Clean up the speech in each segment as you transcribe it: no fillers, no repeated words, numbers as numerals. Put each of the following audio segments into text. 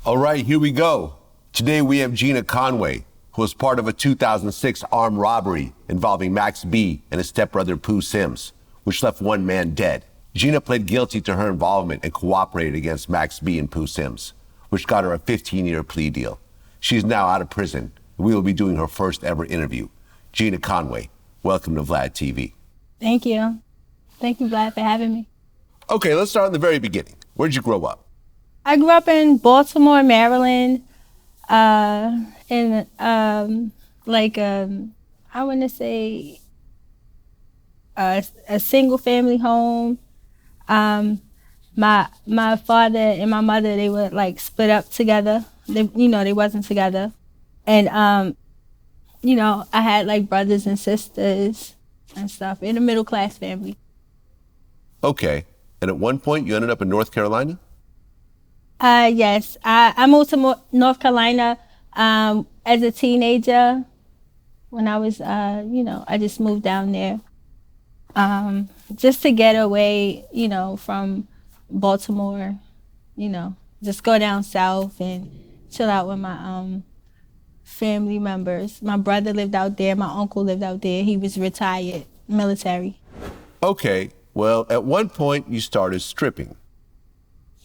All right, here we go. Today we have Gina Conway, who was part of a 2006 armed robbery involving Max B and his stepbrother Pooh Sims, which left one man dead. Gina pled guilty to her involvement and cooperated against Max B and Pooh Sims, which got her a 15-year plea deal. She's now out of prison, and we will be doing her first ever interview. Gina Conway, welcome to VladTV. Thank you. Thank you, Vlad, for having me. Okay, let's start in the very beginning. Where'd you grow up? I grew up in Baltimore, Maryland, I want to say a single family home. My father and my mother, they were like split up together. They wasn't together. And, I had like brothers and sisters and stuff in a middle class family. Okay. And at one point you ended up in North Carolina? Yes, I moved to North Carolina as a teenager. When I was, I just moved down there just to get away, from Baltimore. Just go down south and chill out with my family members. My brother lived out there. My uncle lived out there. He was retired, military. Okay, well, at one point you started stripping.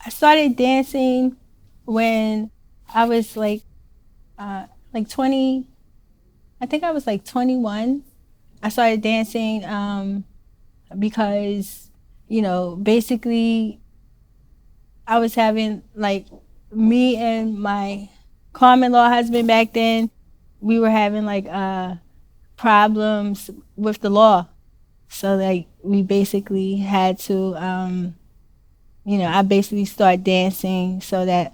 I started dancing when I was like 20, I think I was like 21. I started dancing because, basically I was having me and my common-law husband back then, we were having problems with the law. So we basically had to, I basically started dancing so that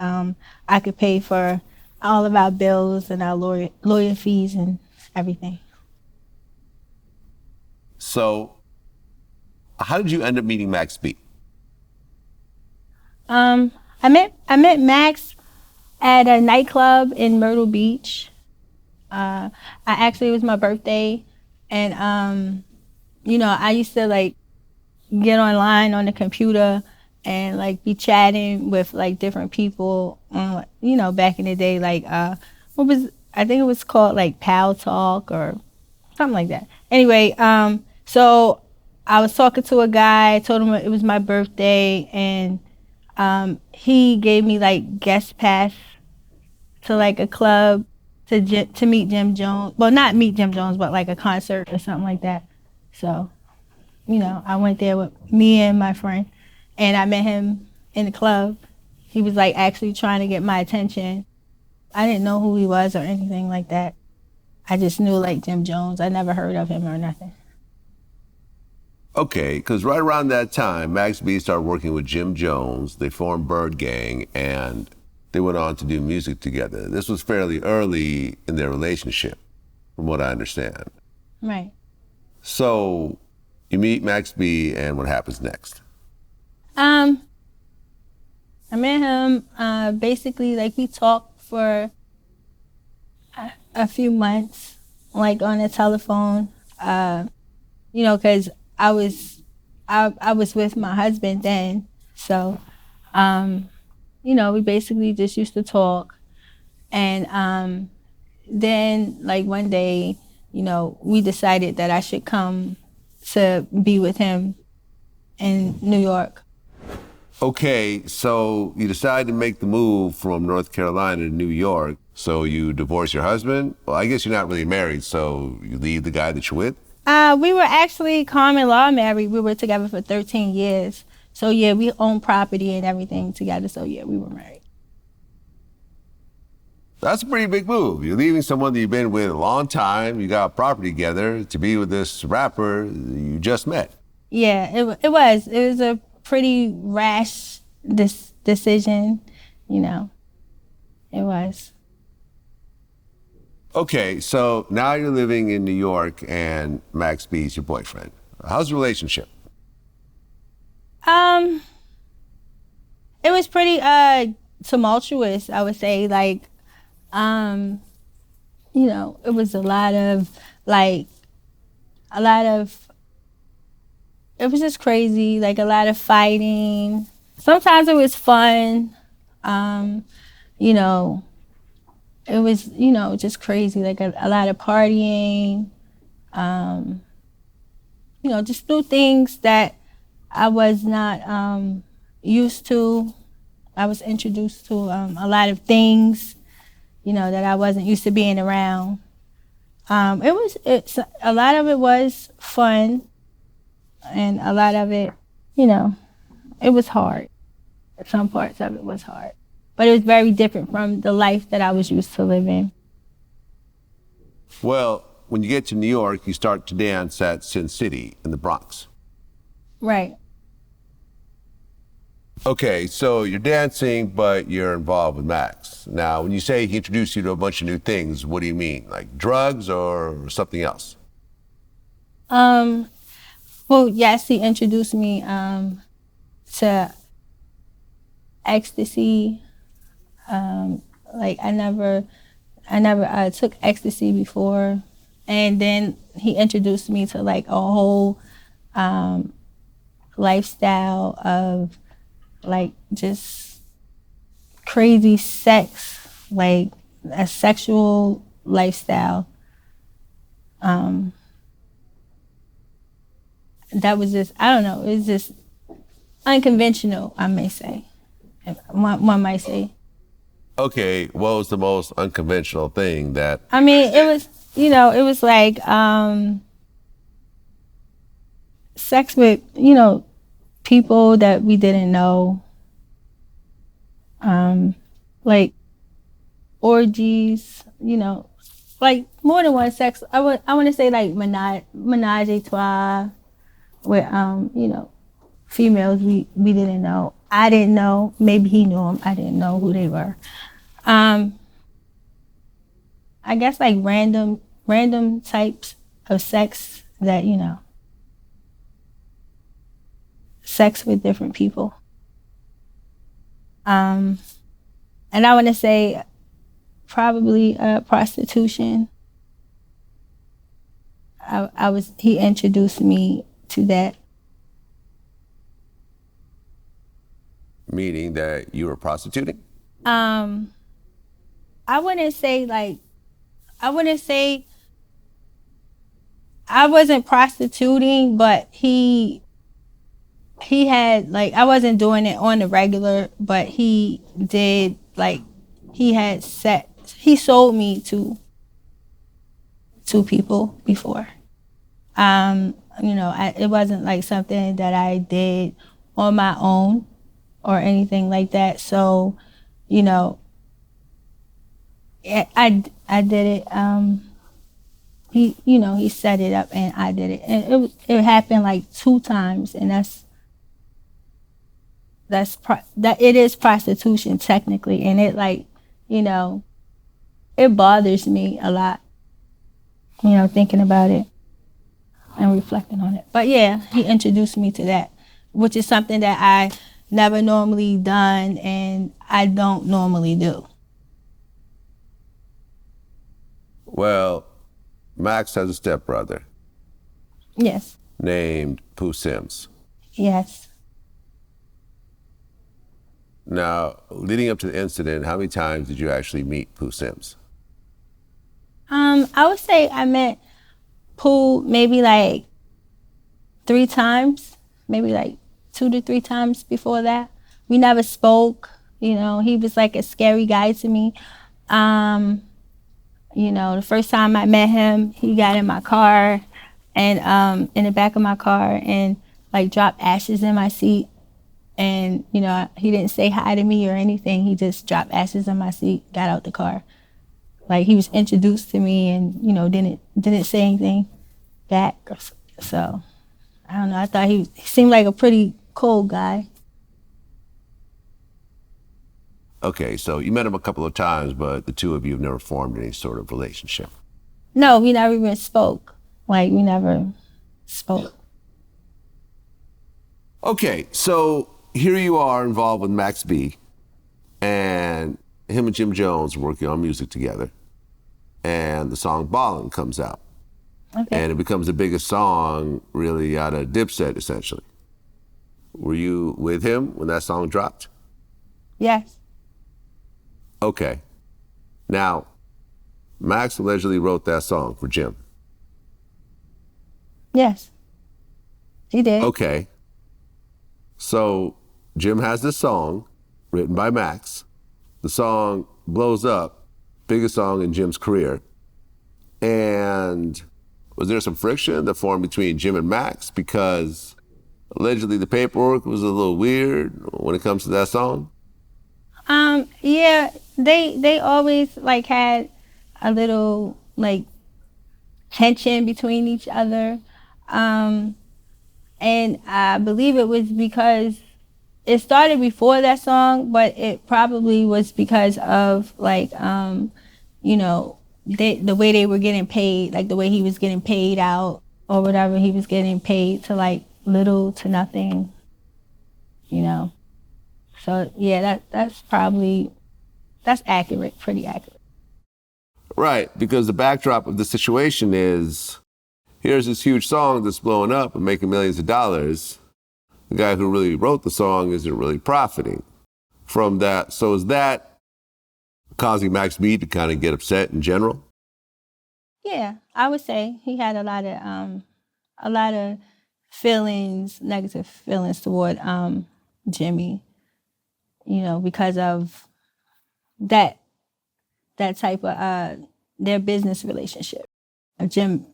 I could pay for all of our bills and our lawyer fees and everything. So, how did you end up meeting Max B? I met Max at a nightclub in Myrtle Beach. It was my birthday, and I used to get online on the computer and be chatting with different people, back in the day, I think it was called Pal Talk or something like that. Anyway, so I was talking to a guy, told him it was my birthday, and he gave me guest pass to a club to meet Jim Jones. Well, not meet Jim Jones, but a concert or something like that. So, I went there with me and my friend. And I met him in the club. He was actually trying to get my attention. I didn't know who he was or anything like that. I just knew Jim Jones. I never heard of him or nothing. Okay, because right around that time, Max B started working with Jim Jones. They formed Bird Gang, and they went on to do music together. This was fairly early in their relationship, from what I understand. Right. So you meet Max B, and what happens next? I met him, basically, we talked for a few months, on the telephone, because I was with my husband then. So, we basically just used to talk. And then, one day, we decided that I should come to be with him in New York. Okay, so you decided to make the move from North Carolina to New York. So you divorce your husband? Well, I guess you're not really married, so you leave the guy that you're with? We were actually common law married. We were together for 13 years. So yeah, we owned property and everything together. So yeah, we were married. That's a pretty big move. You're leaving someone that you've been with a long time. You got property together to be with this rapper you just met. Yeah, it was. It was a pretty rash decision, It was. Okay, so now you're living in New York and Max B's your boyfriend. How's the relationship? It was pretty tumultuous, I would say. It was it was just crazy, a lot of fighting. Sometimes it was fun, you know, it was, you know, just crazy. Like a lot of partying, you know, just new things that I was not used to. I was introduced to a lot of things, you know, that I wasn't used to being around. It's a lot of it was fun, and a lot of it, you know, it was hard. Some parts of it was hard, but it was very different from the life that I was used to living. Well, when you get to New York, you start to dance at Sin City in the Bronx. Right. Okay, so you're dancing, but you're involved with Max. Now, when you say he introduced you to a bunch of new things, what do you mean? Like drugs or something else? Well, yes, he introduced me to ecstasy. Like I never took ecstasy before, and then he introduced me to like a whole lifestyle of like just crazy sex, like a sexual lifestyle. That was just, I don't know, it was just unconventional, I may say. One might say. Okay, what was the most unconventional thing that... I mean, it was, you know, it was like sex with, you know, people that we didn't know. Like orgies, you know, like more than one sex. I want to say like menage a trois with, you know, females we didn't know. I didn't know. Maybe he knew them. I didn't know who they were. I guess like random types of sex that, you know, sex with different people. And I want to say probably prostitution. He introduced me to that. Meaning that you were prostituting? I wouldn't say I wasn't prostituting, but he had like, I wasn't doing it on the regular, but he did like, he sold me to people before. You know, it wasn't like something that I did on my own or anything like that. So, you know, I did it. He set it up and I did it, and it happened like 2 times, and that it is prostitution technically, and it like, you know, it bothers me a lot, you know, thinking about it and reflecting on it. But yeah, he introduced me to that, which is something that I never normally done and I don't normally do. Well, Max has a stepbrother. Yes. Named Pooh Sims. Yes. Now, leading up to the incident, how many times did you actually meet Pooh Sims? I would say I met Pooh maybe like 3 times, maybe like 2 to 3 times before that. We never spoke, you know, he was like a scary guy to me. You know, the first time I met him, he got in my car and in the back of my car and like dropped ashes in my seat. And, you know, he didn't say hi to me or anything. He just dropped ashes in my seat, got out the car. Like he was introduced to me and, you know, didn't say anything back. So, I don't know. I thought he seemed like a pretty cool guy. Okay, so you met him a couple of times, but the two of you have never formed any sort of relationship. No, we never even spoke. Like, we never spoke. Okay, so here you are involved with Max B, and him and Jim Jones working on music together, and the song Ballin' comes out. Okay. And it becomes the biggest song really out of Dipset, essentially. Were you with him when that song dropped? Yes. Okay. Now, Max allegedly wrote that song for Jim. Yes, he did. Okay. So Jim has this song written by Max. The song blows up, biggest song in Jim's career. And was there some friction that formed between Jim and Max? Because allegedly the paperwork was a little weird when it comes to that song. Yeah, they always like had a little like tension between each other. And I believe it was because it started before that song, but it probably was because of like, you know, the way they were getting paid, like the way he was getting paid out or whatever. He was getting paid to like little to nothing, you know. So yeah, that's accurate, pretty accurate. Right, because the backdrop of the situation is, here's this huge song that's blowing up and making millions of dollars. The guy who really wrote the song isn't really profiting from that. So is that causing Max B to kind of get upset in general? Yeah, I would say he had a lot of feelings, negative feelings toward Jimmy, you know, because of that type of their business relationship. Jim,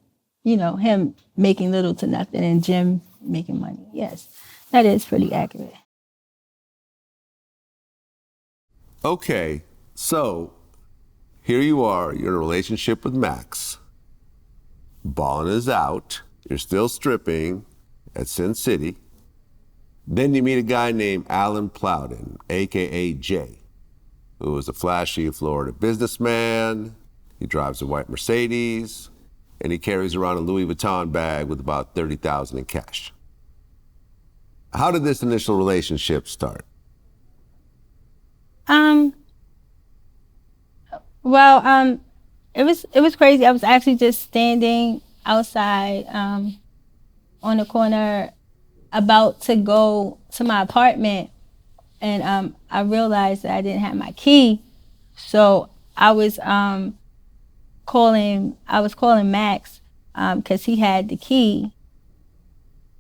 you know, him making little to nothing and Jim making money. Yes, that is pretty accurate. Okay, so here you are, you're in a relationship with Max. Balling is out, you're still stripping at Sin City. Then you meet a guy named Alan Plowden, AKA Jay, who is a flashy Florida businessman. He drives a white Mercedes, and he carries around a Louis Vuitton bag with about $30,000 in cash. How did this initial relationship start? Well, it was crazy. I was actually just standing outside on the corner about to go to my apartment, and I realized that I didn't have my key. So I was calling Max because he had the key,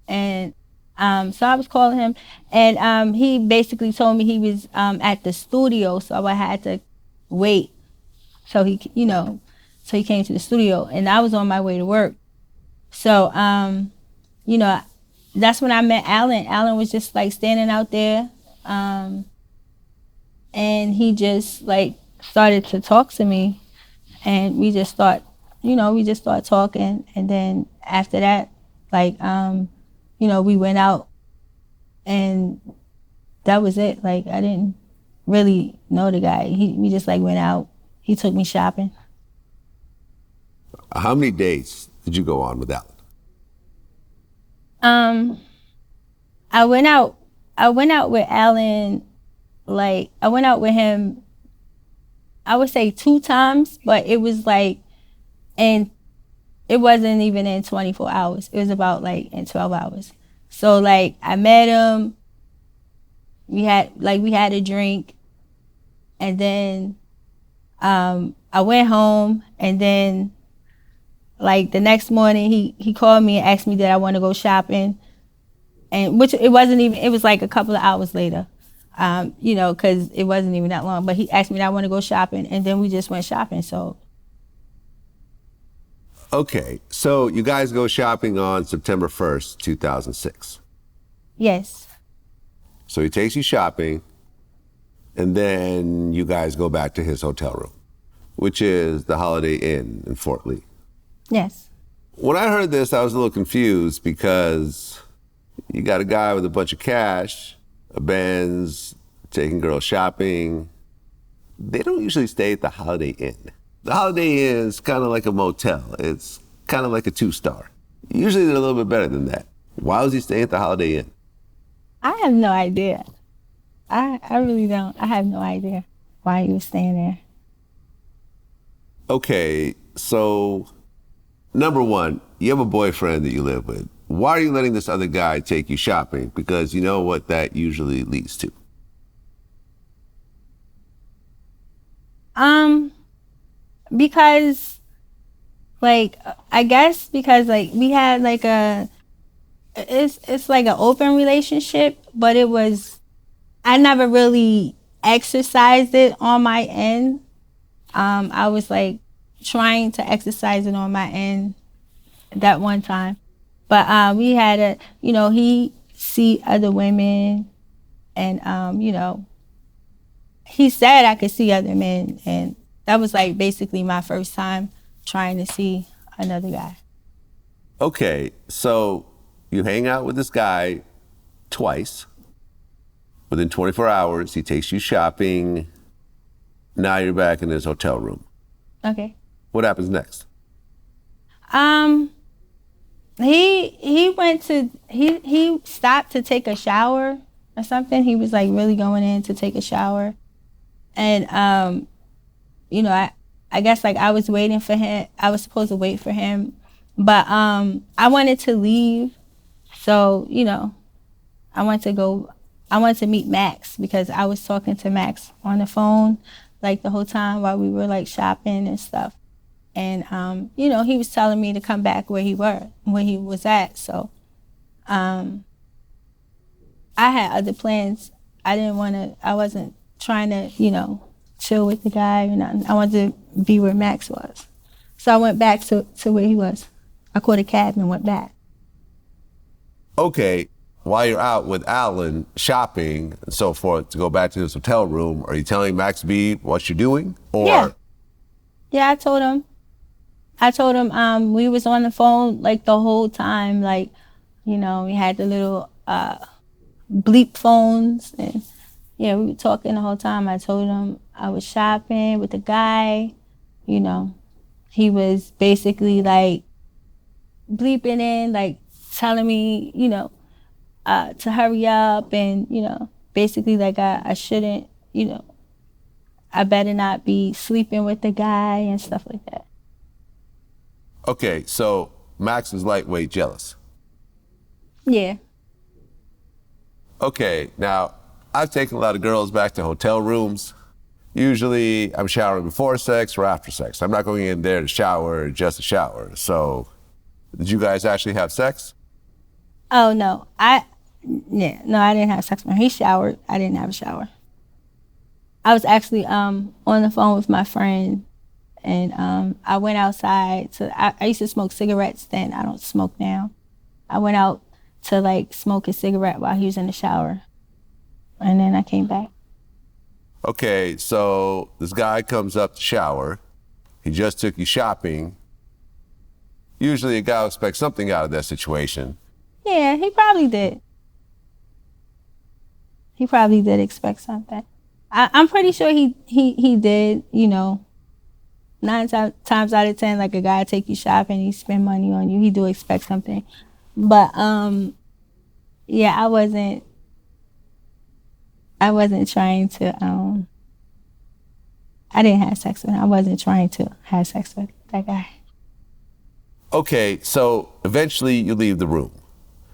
and so I was calling him, and he basically told me he was at the studio, so I had to wait. So he came to the studio, and I was on my way to work. So you know, that's when I met Alan. Alan was just like standing out there, and he just like started to talk to me, and we just started talking, and then after that, like you know, we went out, and that was it. Like I didn't really know the guy. We just like went out. He took me shopping. How many dates did you go on with Alan? I went out with Alan, like I went out with him, I would say 2 times, but it was like, and it wasn't even in 24 hours. It was about like in 12 hours. So like I met him, we had a drink, and then I went home, and then like the next morning he called me and asked me that I want to go shopping, and which it wasn't even, it was like a couple of hours later, you know, because it wasn't even that long, but he asked me that I want to go shopping, and then we just went shopping. So okay, so you guys go shopping on September 1st, 2006. yes. So he takes you shopping, and then you guys go back to his hotel room, which is the Holiday Inn in Fort Lee. Yes. When I heard this, I was a little confused because you got a guy with a bunch of cash, a Benz, taking girls shopping. They don't usually stay at the Holiday Inn. The Holiday Inn is kind of like a motel. It's kind of like a 2-star. Usually they're a little bit better than that. Why was he staying at the Holiday Inn? I have no idea. I really don't. I have no idea why he was staying there. Okay, so number one, you have a boyfriend that you live with. Why are you letting this other guy take you shopping? Because you know what that usually leads to. Because like I guess because like we had like it's like an open relationship, but I never really exercised it on my end. I was like trying to exercise it on my end that one time. But we had he see other women and he said I could see other men, and that was like basically my first time trying to see another guy. Okay, so you hang out with this guy twice. Within 24 hours, he takes you shopping. Now you're back in his hotel room. Okay. What happens next? He stopped to take a shower or something. He was like really going in to take a shower. And I guess like I was waiting for him. I was supposed to wait for him. But I wanted to leave. So, I wanted to meet Max because I was talking to Max on the phone like the whole time while we were like shopping and stuff. And he was telling me to come back where he was at. So I had other plans. I wasn't trying to, chill with the guy or nothing. I wanted to be where Max was. So I went back to where he was. I caught a cab and went back. Okay, while you're out with Alan shopping and so forth to go back to his hotel room, are you telling Max B what you're doing? Or Yeah, I told him we was on the phone like the whole time, like, we had the little bleep phones, and we were talking the whole time. I told him I was shopping with the guy, he was basically like bleeping in, like telling me, to hurry up, and, basically like I shouldn't, I better not be sleeping with the guy and stuff like that. Okay, so Max is lightweight jealous. Yeah. Okay, now I've taken a lot of girls back to hotel rooms. Usually I'm showering before sex or after sex. I'm not going in there to shower, just a shower. So did you guys actually have sex? Oh, no. I didn't have sex with him. He showered. I didn't have a shower. I was actually on the phone with my friend, and I went outside I used to smoke cigarettes then. I don't smoke now. I went out to like smoke a cigarette while he was in the shower, and then I came back. Okay, so this guy comes up to shower. He just took you shopping. Usually a guy expects something out of that situation. Yeah, he probably did. He probably did expect something. I'm pretty sure he did, 9 times out of 10, like a guy take you shopping, he spend money on you, he do expect something. But yeah, I wasn't trying to I didn't have sex with him. I wasn't trying to have sex with that guy. Okay, so eventually you leave the room.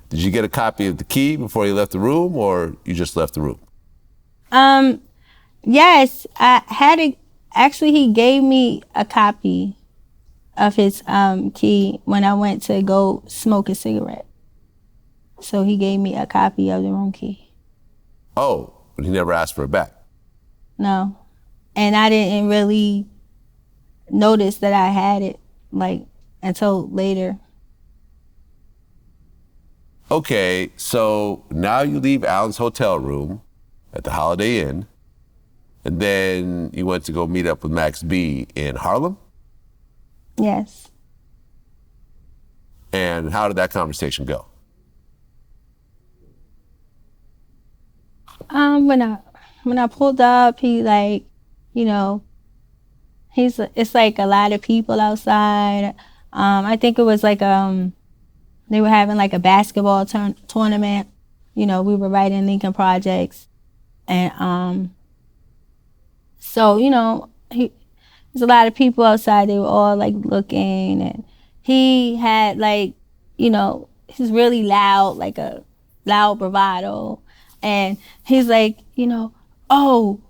Did you get a copy of the key before you left the room, or you just left the room? Yes, I had it. Actually, he gave me a copy of his key when I went to go smoke a cigarette. So he gave me a copy of the room key. Oh, but he never asked for it back? No. And I didn't really notice that I had it, like, until later. Okay, so now you leave Alan's hotel room at the Holiday Inn, and then you went to go meet up with Max B in Harlem? Yes. And how did that conversation go? When I pulled up, he like, it's like a lot of people outside. I think it was like they were having like a basketball tournament. We were right in Lincoln Projects, and so there's a lot of people outside. They were all like looking, and he had like, he's really loud, like a loud bravado, and he's like, oh,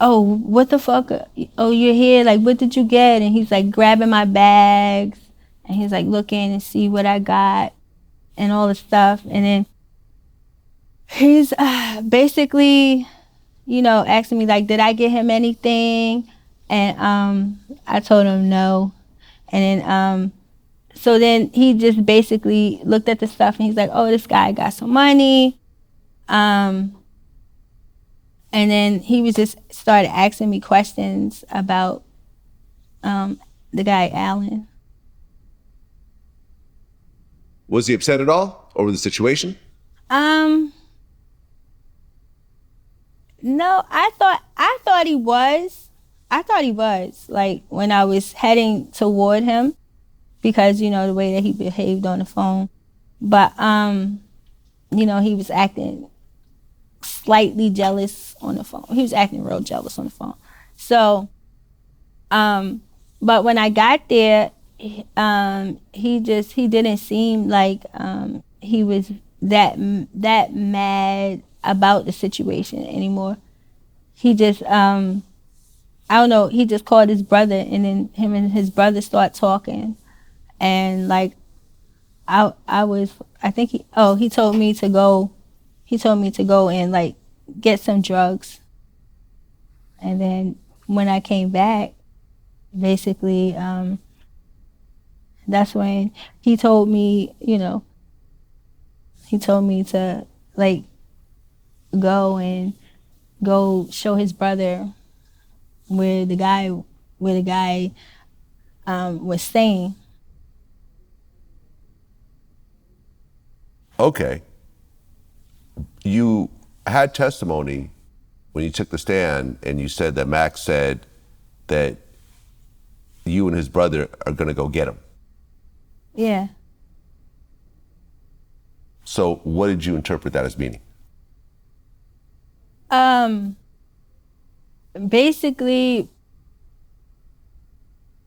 oh, what the fuck? Oh, you're here. Like, what did you get? And he's like grabbing my bags and he's like looking and see what I got and all the stuff. And then he's basically, you know, asking me like, did I get him anything? And I told him no. And then so then he just basically looked at the stuff and he's like, oh, this guy got some money. And then he was just started asking me questions about the guy Alan. Was he upset at all over the situation? No, I thought he was. I thought he was, like, when I was heading toward him, because, you know, the way that he behaved on the phone. But you know, he was acting slightly jealous on the phone. He was acting real jealous on the phone. So but when I got there, he didn't seem like he was that mad about the situation anymore. He just I don't know, he just called his brother, and then him and his brother start talking, and like I think he told me to go and like get some drugs. And then when I came back, basically that's when he told me, you know, he told me to like go show his brother where the guy was staying. Okay. You had testimony when you took the stand, and you said that Max said that you and his brother are going to go get him. Yeah. So what did you interpret that as meaning? Basically,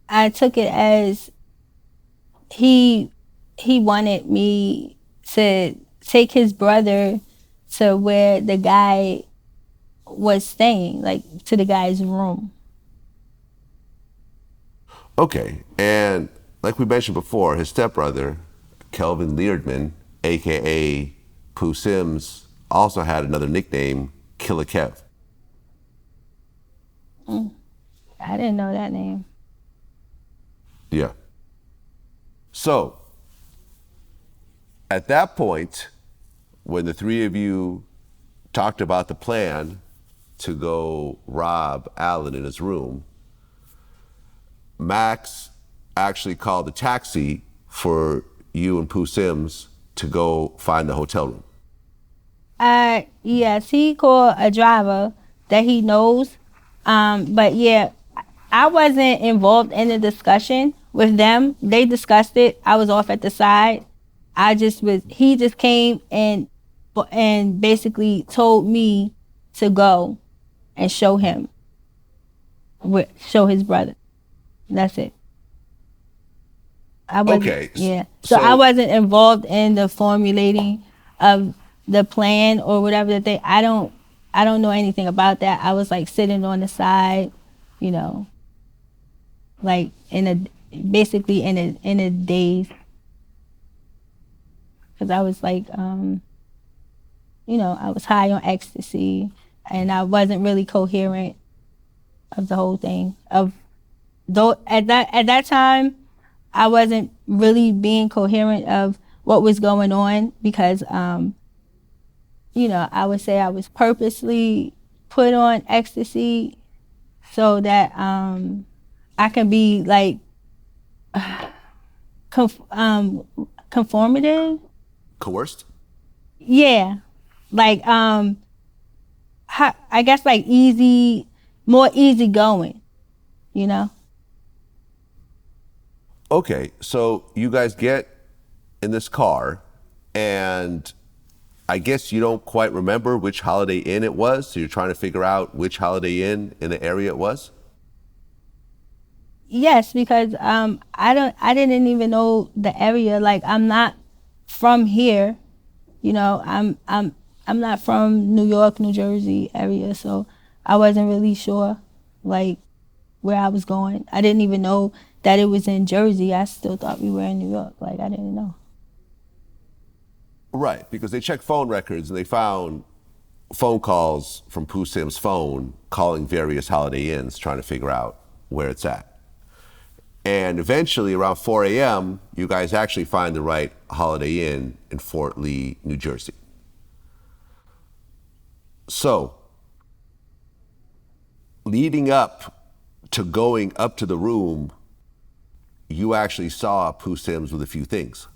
I took it as he wanted me to take his brother to where the guy was staying, like to the guy's room. Okay, and like we mentioned before, his stepbrother, Kelvin Leardman, AKA Pooh Sims, also had another nickname, Killer Kev. I didn't know that name. Yeah. So, at that point, when the three of you talked about the plan to go rob Alan in his room, Max actually called a taxi for you and Pooh Sims to go find the hotel room. Yes, he called a driver that he knows. But yeah, I wasn't involved in the discussion with them. They discussed it. I was off at the side. He just came and basically told me to go and show his brother. That's it. I wasn't, Okay. yeah. So I wasn't involved in the formulating of the plan or whatever that I don't know anything about that. I was like sitting on the side, you know, like basically in a daze. Cause I was like, you know, I was high on ecstasy and I wasn't really coherent of the whole thing. Though at that time, I wasn't really being coherent of what was going on because, you know, I would say I was purposely put on ecstasy so that I can be like conformative. Coerced? Yeah, like I guess like more easy going, you know. Okay, so you guys get in this car, and I guess you don't quite remember which Holiday Inn it was, so you're trying to figure out which Holiday Inn in the area it was? Yes, because I didn't even know the area. Like I'm not from here, you know. I'm not from New York, New Jersey area, so I wasn't really sure, like, where I was going. I didn't even know that it was in Jersey. I still thought we were in New York. Like, I didn't know. Right, because they checked phone records and they found phone calls from Pooh Sims' phone calling various Holiday Inns trying to figure out where it's at. And eventually, around 4 a.m., you guys actually find the right Holiday Inn in Fort Lee, New Jersey. So, leading up to going up to the room, you actually saw Pooh Sims with a few things.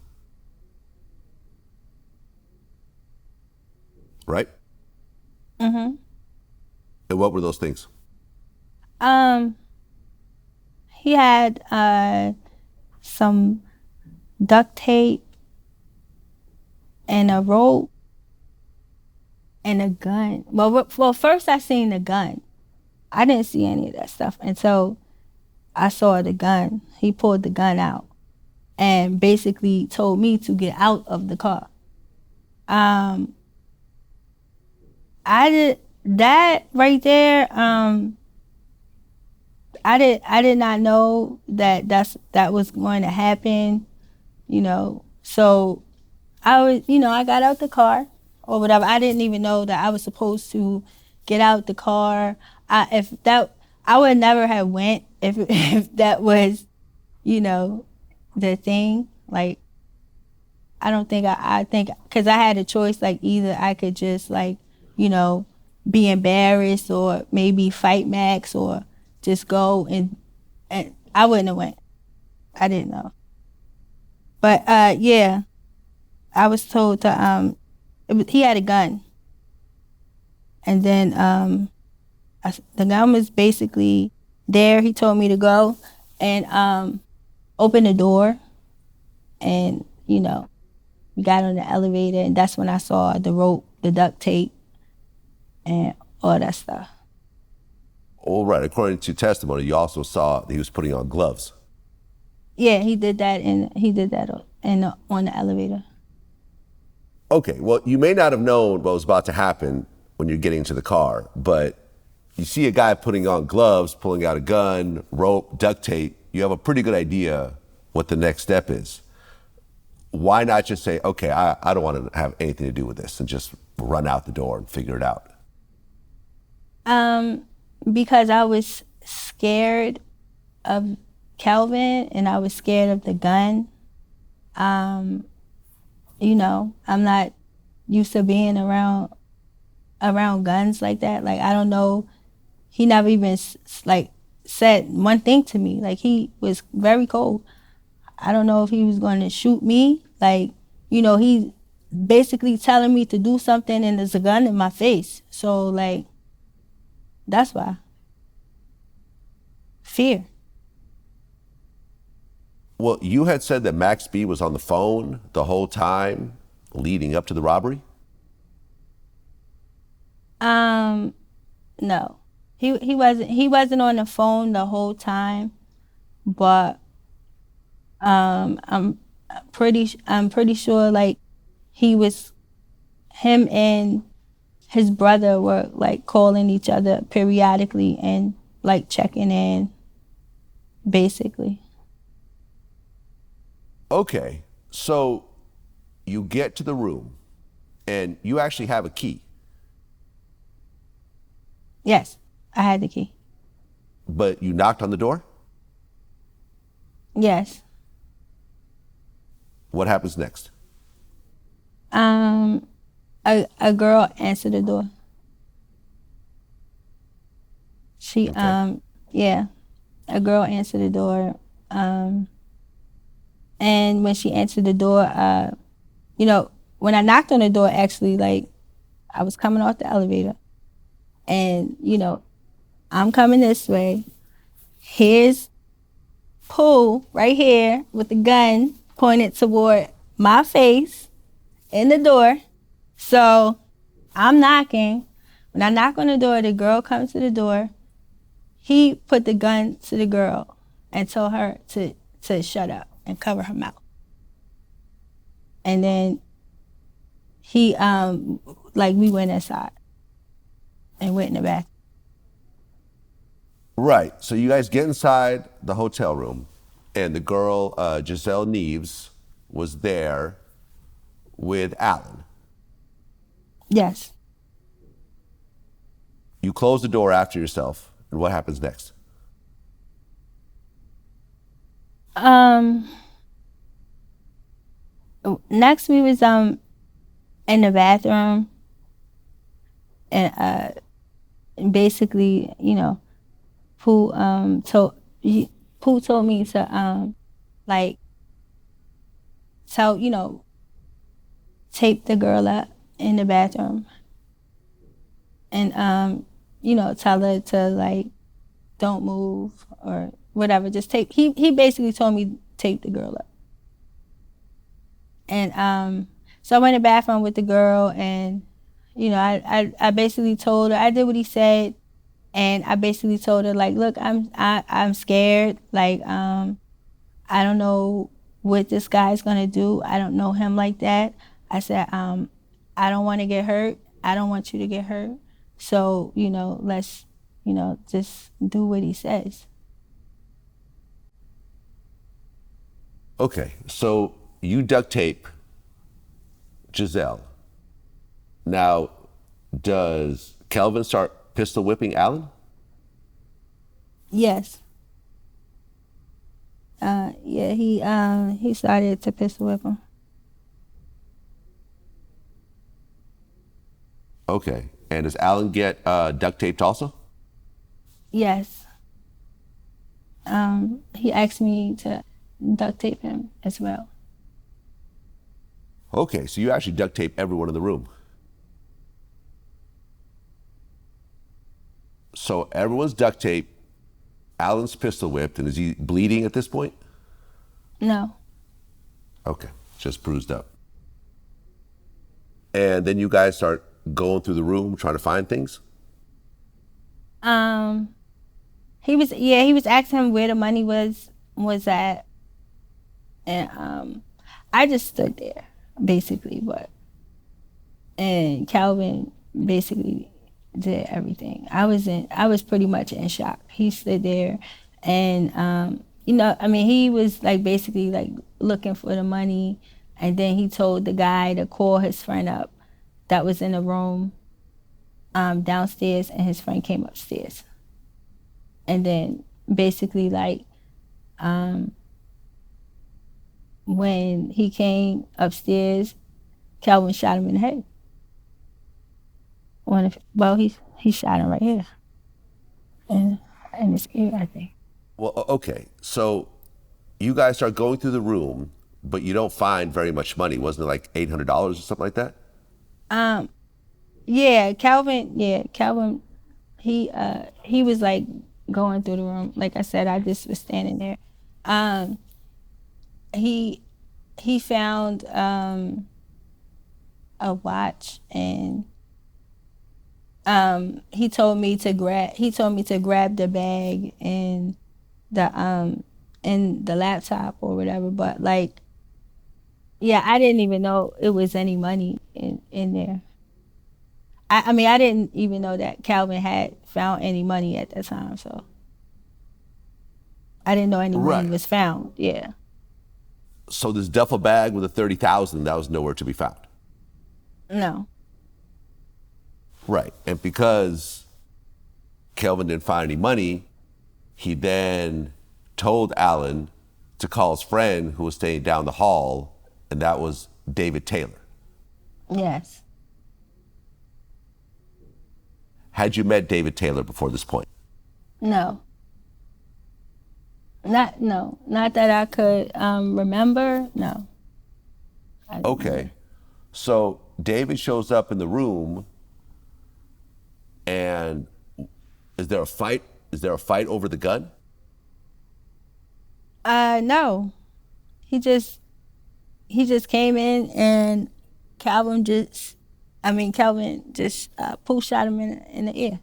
Right? Mm-hmm. And what were those things? He had some duct tape and a rope and a gun. Well, first I seen the gun. I didn't see any of that stuff until I saw the gun. He pulled the gun out and basically told me to get out of the car. I did that right there. I did not know that was going to happen, you know. So I got out the car or whatever. I didn't even know that I was supposed to get out the car. I would never have went if that was, the thing. Like, I don't think I think, because I had a choice, like either I could just like, be embarrassed or maybe fight Max or just go and I wouldn't have went. I didn't know. But yeah, I was told to he had a gun. And then the gun was basically there. He told me to go and open the door and, we got on the elevator and that's when I saw the rope, the duct tape, and all that stuff. All right. According to testimony, you also saw that he was putting on gloves. Yeah, he did that on the elevator. Okay. Well, you may not have known what was about to happen when you're getting into the car, but you see a guy putting on gloves, pulling out a gun, rope, duct tape. You have a pretty good idea what the next step is. Why not just say, okay, I don't want to have anything to do with this and just run out the door and figure it out? Because I was scared of Calvin and I was scared of the gun. I'm not used to being around guns like that. Like, I don't know. He never even said one thing to me. Like, he was very cold. I don't know if he was going to shoot me. Like, he's basically telling me to do something and there's a gun in my face. So, like, that's why. Fear. Well, you had said that Max B was on the phone the whole time leading up to the robbery? No. He wasn't on the phone the whole time, but I'm pretty sure like him and his brother were like calling each other periodically and like checking in, basically. Okay, so you get to the room and you actually have a key. Yes, I had the key. But you knocked on the door? Yes. What happens next? A girl answered the door. She Okay. yeah, a girl answered the door. And when she answered the door, when I knocked on the door, actually, like, I was coming off the elevator, and I'm coming this way. Here's Pooh right here with the gun pointed toward my face in the door. So I'm knocking. When I knock on the door, the girl comes to the door. He put the gun to the girl and told her to shut up and cover her mouth. And then he, we went inside and went in the bathroom. Right. So you guys get inside the hotel room, and the girl, Giselle Neves, was there with Alan. Yes. You close the door after yourself, and what happens next? Um. Next, we was in the bathroom, and basically, Pooh Pooh told me to like tell tape the girl up in the bathroom, and tell her to like don't move or whatever. Just tape. He basically told me tape the girl up, and so I went in the bathroom with the girl, and I basically told her I did what he said, and I basically told her like, look, I'm scared, like I don't know what this guy's gonna do. I don't know him like that. I said, I don't want to get hurt. I don't want you to get hurt. So, let's, just do what he says. Okay, so you duct tape Giselle. Now, does Kelvin start pistol whipping Alan? Yes. Yeah, he started to pistol whip him. Okay, and does Alan get duct taped also? Yes. He asked me to duct tape him as well. Okay, so you actually duct tape everyone in the room. So everyone's duct taped, Alan's pistol whipped, and is he bleeding at this point? No. Okay, just bruised up. And then you guys start going through the room trying to find things? He was asking him where the money was at, and I just stood there basically, and Calvin basically did everything. I was pretty much in shock. He stood there, and he was like basically like looking for the money, and then he told the guy to call his friend up that was in the room downstairs, and his friend came upstairs. And then basically like when he came upstairs, Calvin shot him in the head. He shot him right here. In his ear, I think. Well, okay, so you guys start going through the room, but you don't find very much money. Wasn't it like $800 or something like that? Calvin, he was like going through the room. Like I said, I just was standing there. He found a watch, and he told me to grab the bag and the laptop or whatever. But like, yeah, I didn't even know it was any money in there. I mean, I didn't even know that Calvin had found any money at that time, so I didn't know any money was found. Yeah. So this duffel bag with the 30,000, that was nowhere to be found. No. Right, and because Kelvin didn't find any money, he then told Alan to call his friend who was staying down the hall, and that was David Taylor. Yes. Had you met David Taylor before this point? No. Not that I could remember. No. Okay, so David shows up in the room, and is there a fight? Is there a fight over the gun? No. He just came in, and Calvin just Pooh shot him in the ear.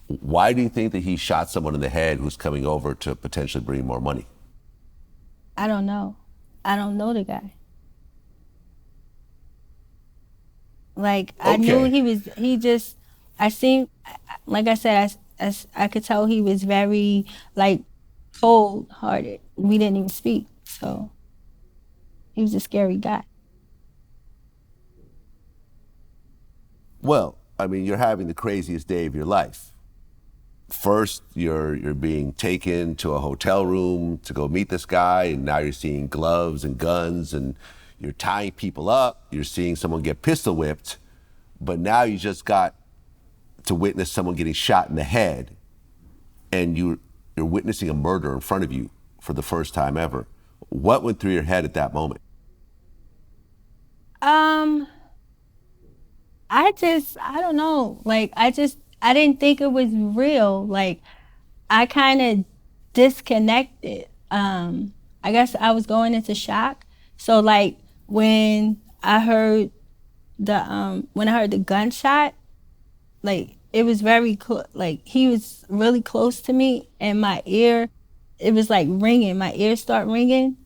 Why do you think that he shot someone in the head who's coming over to potentially bring more money? I don't know. I don't know the guy. Like, I knew I like I said, I could tell he was very like cold-hearted. We didn't even speak, so he was a scary guy. Well, I mean, you're having the craziest day of your life. First, you're being taken to a hotel room to go meet this guy, and now you're seeing gloves and guns, and you're tying people up. You're seeing someone get pistol whipped, but now you just got to witness someone getting shot in the head, and you're witnessing a murder in front of you for the first time ever. What went through your head at that moment? I don't know. Like, I didn't think it was real. Like, I kind of disconnected. I guess I was going into shock. So, like, when I heard the gunshot, like, it was very like, he was really close to me, and my ear, it was like ringing. My ears start ringing.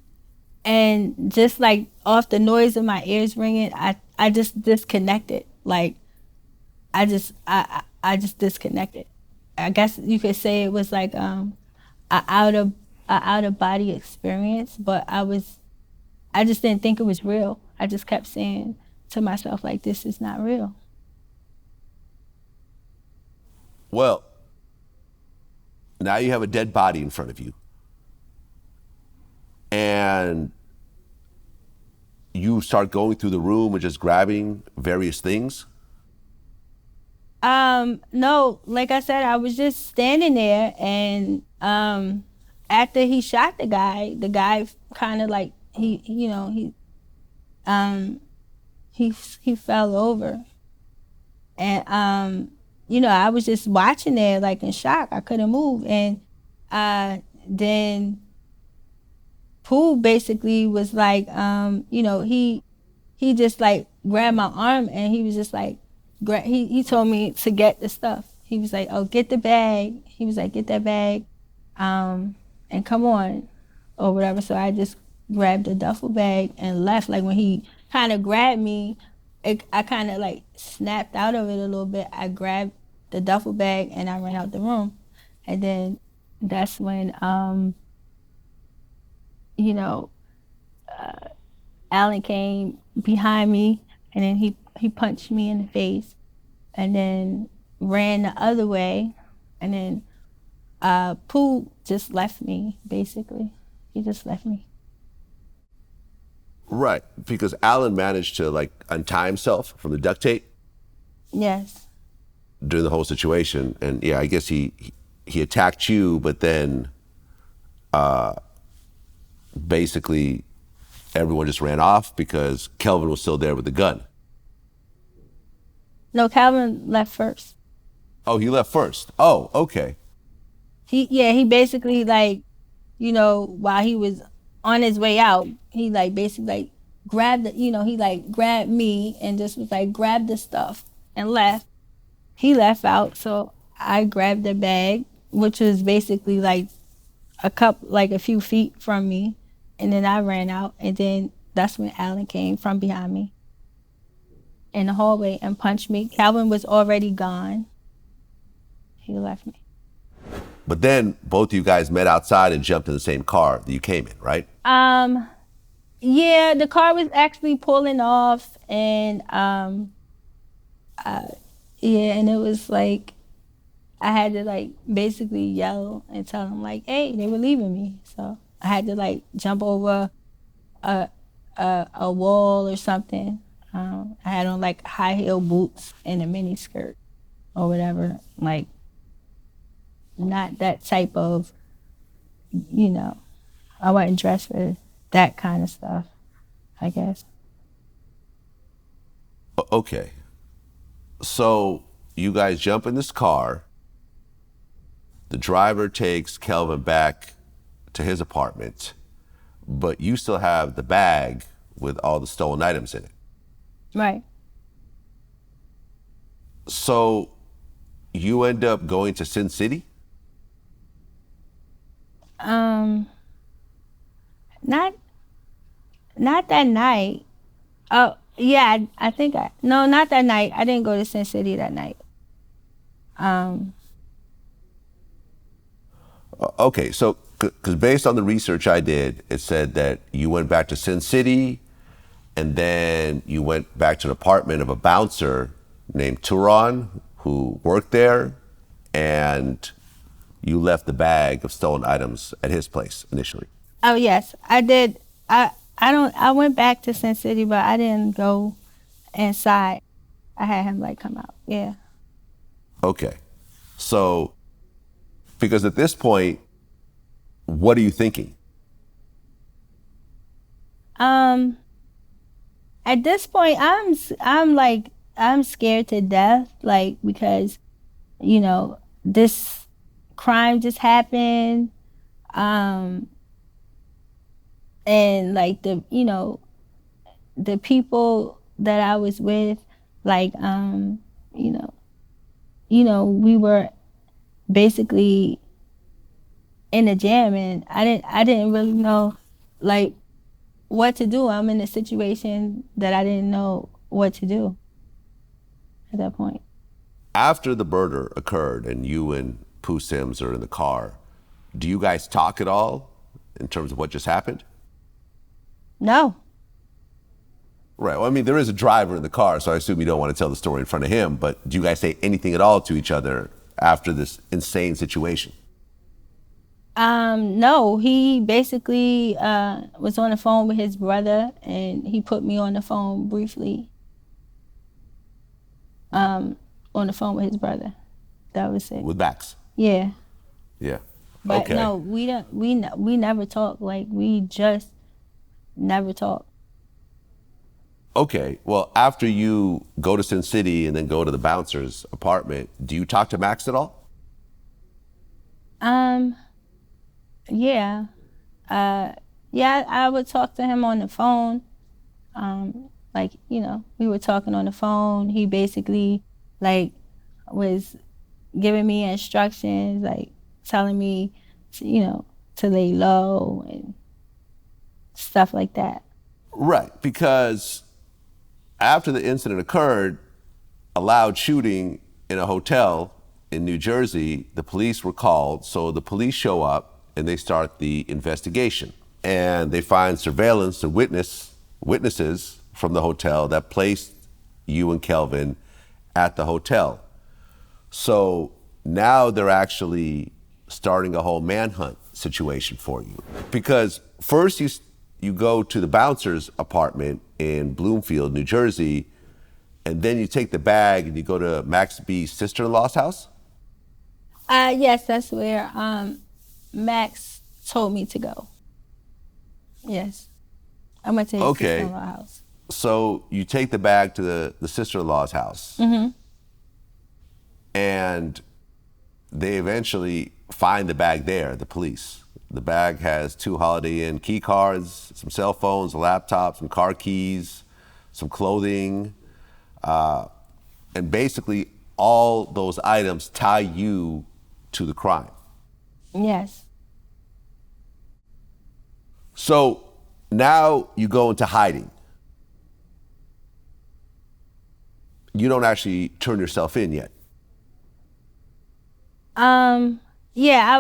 And just like off the noise of my ears ringing, I just disconnected. Like, I just disconnected. I guess you could say it was like a out of body experience, but I just didn't think it was real. I just kept saying to myself, like, this is not real. Well, now you have a dead body in front of you, and you start going through the room and just grabbing various things. No, like I said, I was just standing there, and after he shot the guy kind of like he fell over, and I was just watching there like in shock. I couldn't move, and then Pooh basically was like, he just like grabbed my arm, and he was just like, he told me to get the stuff. He was like, oh, get the bag. He was like, get that bag, and come on, or whatever. So I just grabbed the duffel bag and left. Like, when he kind of grabbed me, I kind of like snapped out of it a little bit. I grabbed the duffel bag and I ran out the room. And then that's when, Alan came behind me, and then he punched me in the face, and then ran the other way, and then Pooh just left me, basically. He just left me. Right, because Alan managed to like untie himself from the duct tape. Yes. During the whole situation, and yeah, I guess he attacked you, but then basically everyone just ran off because Kelvin was still there with the gun. No, Calvin left first. Oh, he left first. Oh, okay. He basically, like, while he was on his way out, he like basically like grabbed he like grabbed me and just was like, grab the stuff, and left. He left out, so I grabbed the bag, which was basically like a few feet from me, and then I ran out, and then that's when Alan came from behind me in the hallway and punched me. Calvin was already gone. He left me. But then both of you guys met outside and jumped in the same car that you came in, right? Yeah, the car was actually pulling off, and yeah, and it was like, I had to like basically yell and tell them like, hey, they were leaving me. So I had to like jump over a wall or something. I had on like high heel boots and a mini skirt or whatever. Like, not that type of, I wasn't dressed for that kind of stuff, I guess. Okay. So you guys jump in this car. The driver takes Kelvin back to his apartment, but you still have the bag with all the stolen items in it. Right. So you end up going to Sin City? Not that night. Oh, yeah, I think no, not that night. I didn't go to Sin City that night. Okay, so because based on the research I did, it said that you went back to Sin City, and then you went back to the apartment of a bouncer named Turan who worked there, and you left the bag of stolen items at his place initially. Oh yes, I did. I went back to Sin City, but I didn't go inside. I had him like come out. Yeah. Okay, so because at this point, what are you thinking? At this point, I'm scared to death, like, because this crime just happened, and like the people that I was with, like, we were basically in a jam, and I didn't really know like what to do. I'm in a situation that I didn't know what to do at that point. After the murder occurred and you and Pooh Sims are in the car, do you guys talk at all in terms of what just happened? No. Right. Well, I mean, there is a driver in the car, so I assume you don't want to tell the story in front of him, but do you guys say anything at all to each other after this insane situation? No, he basically was on the phone with his brother, and he put me on the phone briefly. On the phone with his brother. That was it. With Max? Yeah. Yeah. But okay. no, we never talk. Like, we just never talk. Okay. Well, after you go to Sin City and then go to the bouncer's apartment, do you talk to Max at all? Yeah. Yeah, I would talk to him on the phone. Like, we were talking on the phone. He basically, like, was giving me instructions, like, telling me, to lay low and stuff like that. Right. Because after the incident occurred, a loud shooting in a hotel in New Jersey, the police were called. So the police show up and they start the investigation. And they find surveillance and witnesses from the hotel that placed you and Kelvin at the hotel. So now they're actually starting a whole manhunt situation for you. Because first you go to the bouncer's apartment in Bloomfield, New Jersey, and then you take the bag and you go to Max B's sister-in-law's house? Yes, that's where Max told me to go. Yes. I went to his sister-in-law's house. So you take the bag to the sister-in-law's house. Mm-hmm. And they eventually find the bag there, the police. The bag has 2 Holiday Inn key cards, some cell phones, a laptop, some car keys, some clothing, and basically all those items tie you to the crime. Yes. So now you go into hiding. You don't actually turn yourself in yet. Yeah,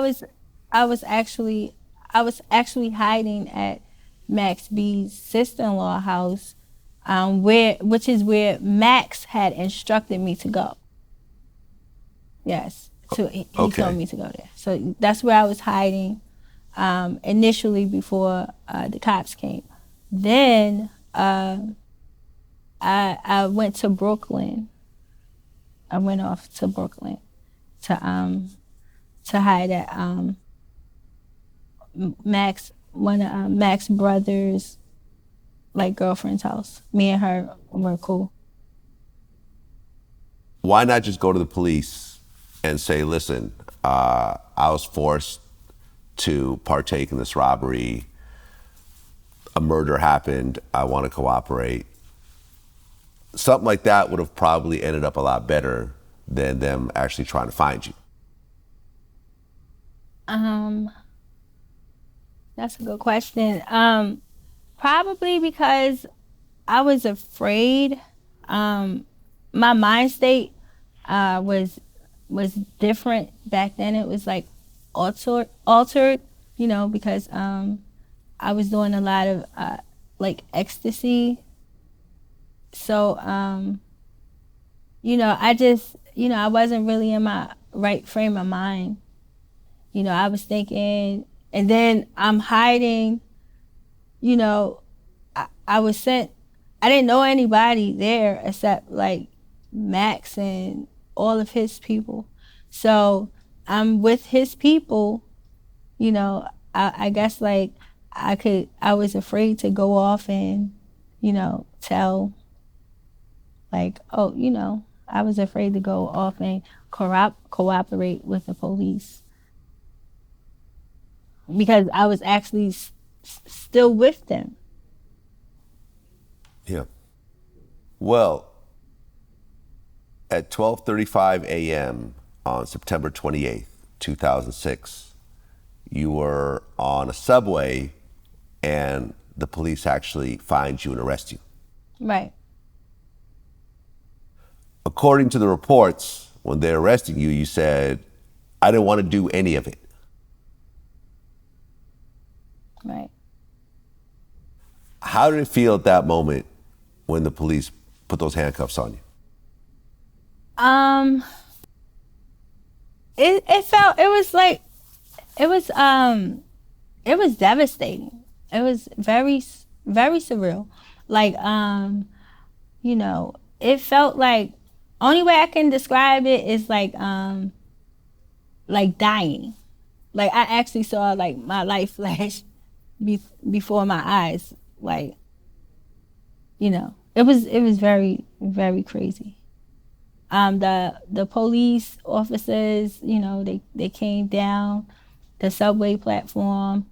I was actually hiding at Max B's sister-in-law house, which is where Max had instructed me to go. Yes, he told me to go there. So that's where I was hiding initially before the cops came. Then I went to Brooklyn. I went off to Brooklyn to hide at one of Max brother's like girlfriend's house. Me and her were cool. Why not just go to the police and say, listen, I was forced to partake in this robbery. A murder happened. I want to cooperate. Something like that would have probably ended up a lot better than them actually trying to find you. That's a good question. Probably because I was afraid. My mind state was was different back then. It was like altered, you know, because I was doing a lot of like ecstasy. So, you know, I just, you know, I wasn't really in my right frame of mind. You know, I was thinking, and then I'm hiding, you know, I was sent, I didn't know anybody there except like Max and all of his people. So I'm with his people, you know, I guess like I was afraid to go off and, you know, tell like, oh, you know, I was afraid to go off and cooperate with the police because I was actually still with them. Yeah. Well, at 12:35 a.m. on September 28th, 2006, you were on a subway and the police actually find you and arrest you. Right. According to the reports, when they're arresting you, you said, I didn't want to do any of it. Right. How did it feel at that moment when the police put those handcuffs on you? It was devastating. It was very, very surreal. Like, you know, it felt like, only way I can describe it is like dying. Like I actually saw like my life flash before my eyes. Like, you know, it was very, very crazy. The police officers, you know, they came down the subway platform.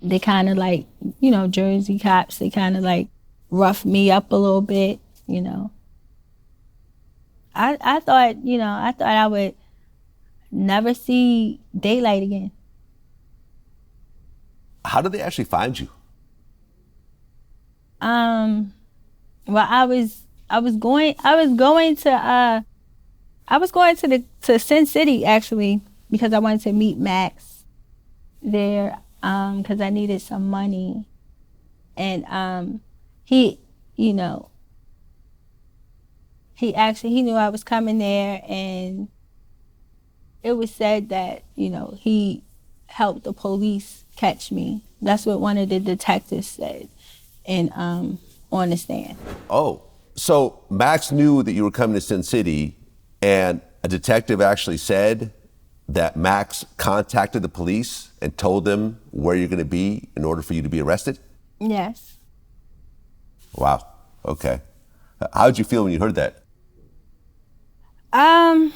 They kind of like, you know, Jersey cops, they kind of like roughed me up a little bit, you know. I thought, you know, I thought I would never see daylight again. How did they actually find you? Well, I was going to Sin City actually because I wanted to meet Max there because I needed some money, and he, you know, he knew I was coming there, and it was said that, you know, he helped the police catch me. That's what one of the detectives said, and on the stand. Oh, so Max knew that you were coming to Sin City, and a detective actually said that Max contacted the police and told them where you're going to be in order for you to be arrested? Yes. Wow. Okay. How did you feel when you heard that? I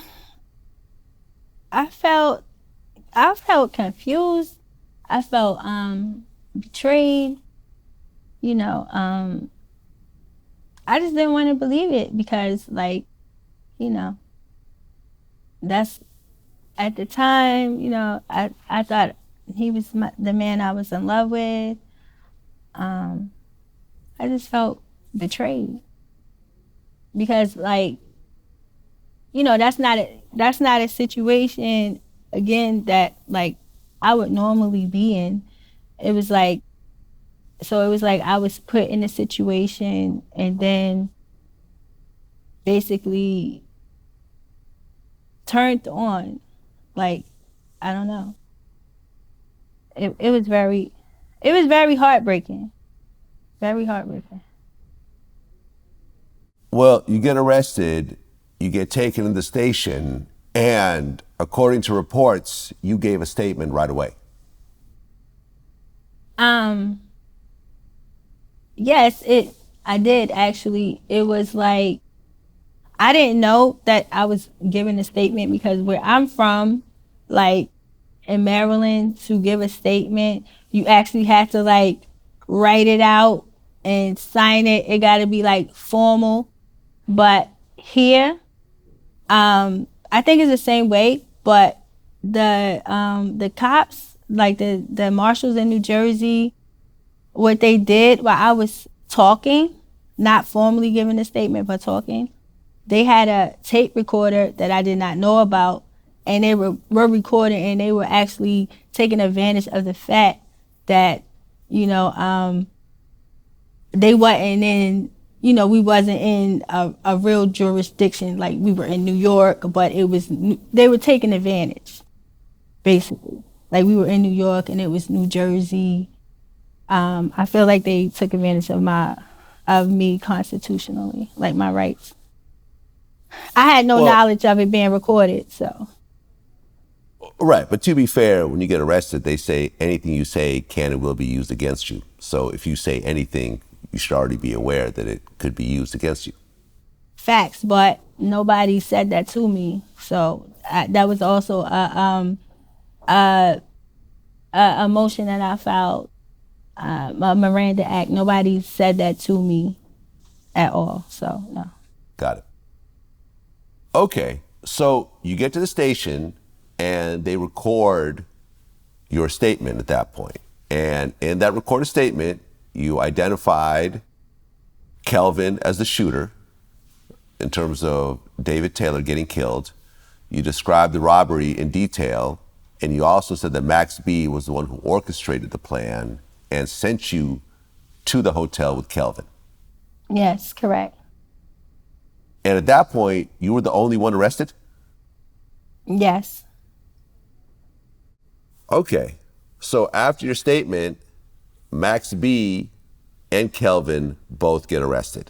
felt confused. I felt betrayed. You know, I just didn't want to believe it because, like, you know, that's at the time, you know, I thought he was the man I was in love with. I just felt betrayed because, like, you know, that's not a situation again that like I would normally be in. It was like I was put in a situation and then basically turned on. Like, I don't know. It was very heartbreaking. Very heartbreaking. Well, you get arrested, you get taken to the station, and according to reports, you gave a statement right away. Yes, I did actually. It was like, I didn't know that I was giving a statement because where I'm from, like in Maryland, to give a statement, you actually have to like write it out and sign it. It got to be like formal. But here, I think it's the same way, but the cops, like the marshals in New Jersey, what they did while I was talking, not formally giving a statement, but talking, they had a tape recorder that I did not know about, and they were recording, and they were actually taking advantage of the fact that, you know, they wasn't in, you know, we wasn't in a real jurisdiction, like we were in New York, but they were taking advantage, basically. Like we were in New York and it was New Jersey. I feel like they took advantage of me constitutionally, like my rights. I had no knowledge of it being recorded, so. Right, but to be fair, when you get arrested, they say anything you say can and will be used against you. So if you say anything, you should already be aware that it could be used against you. Facts, but nobody said that to me. So that was also a motion that I filed, a Miranda Act. Nobody said that to me at all, so no. Got it. Okay, so you get to the station and they record your statement at that point. And in that recorded statement, you identified Kelvin as the shooter in terms of David Taylor getting killed. You described the robbery in detail, and you also said that Max B was the one who orchestrated the plan and sent you to the hotel with Kelvin. Yes, correct. And at that point, you were the only one arrested? Yes. Okay, so after your statement, Max B and Kelvin both get arrested.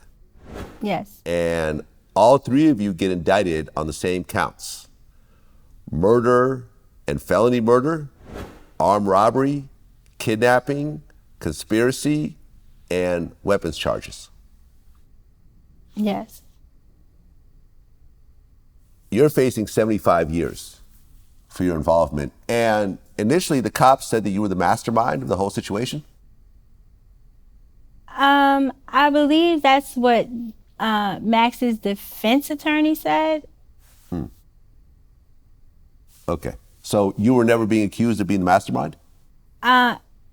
Yes. And all three of you get indicted on the same counts: murder and felony murder, armed robbery, kidnapping, conspiracy, and weapons charges. Yes. You're facing 75 years for your involvement. And initially, the cops said that you were the mastermind of the whole situation? I believe that's what Max's defense attorney said. Okay. So you were never being accused of being the mastermind?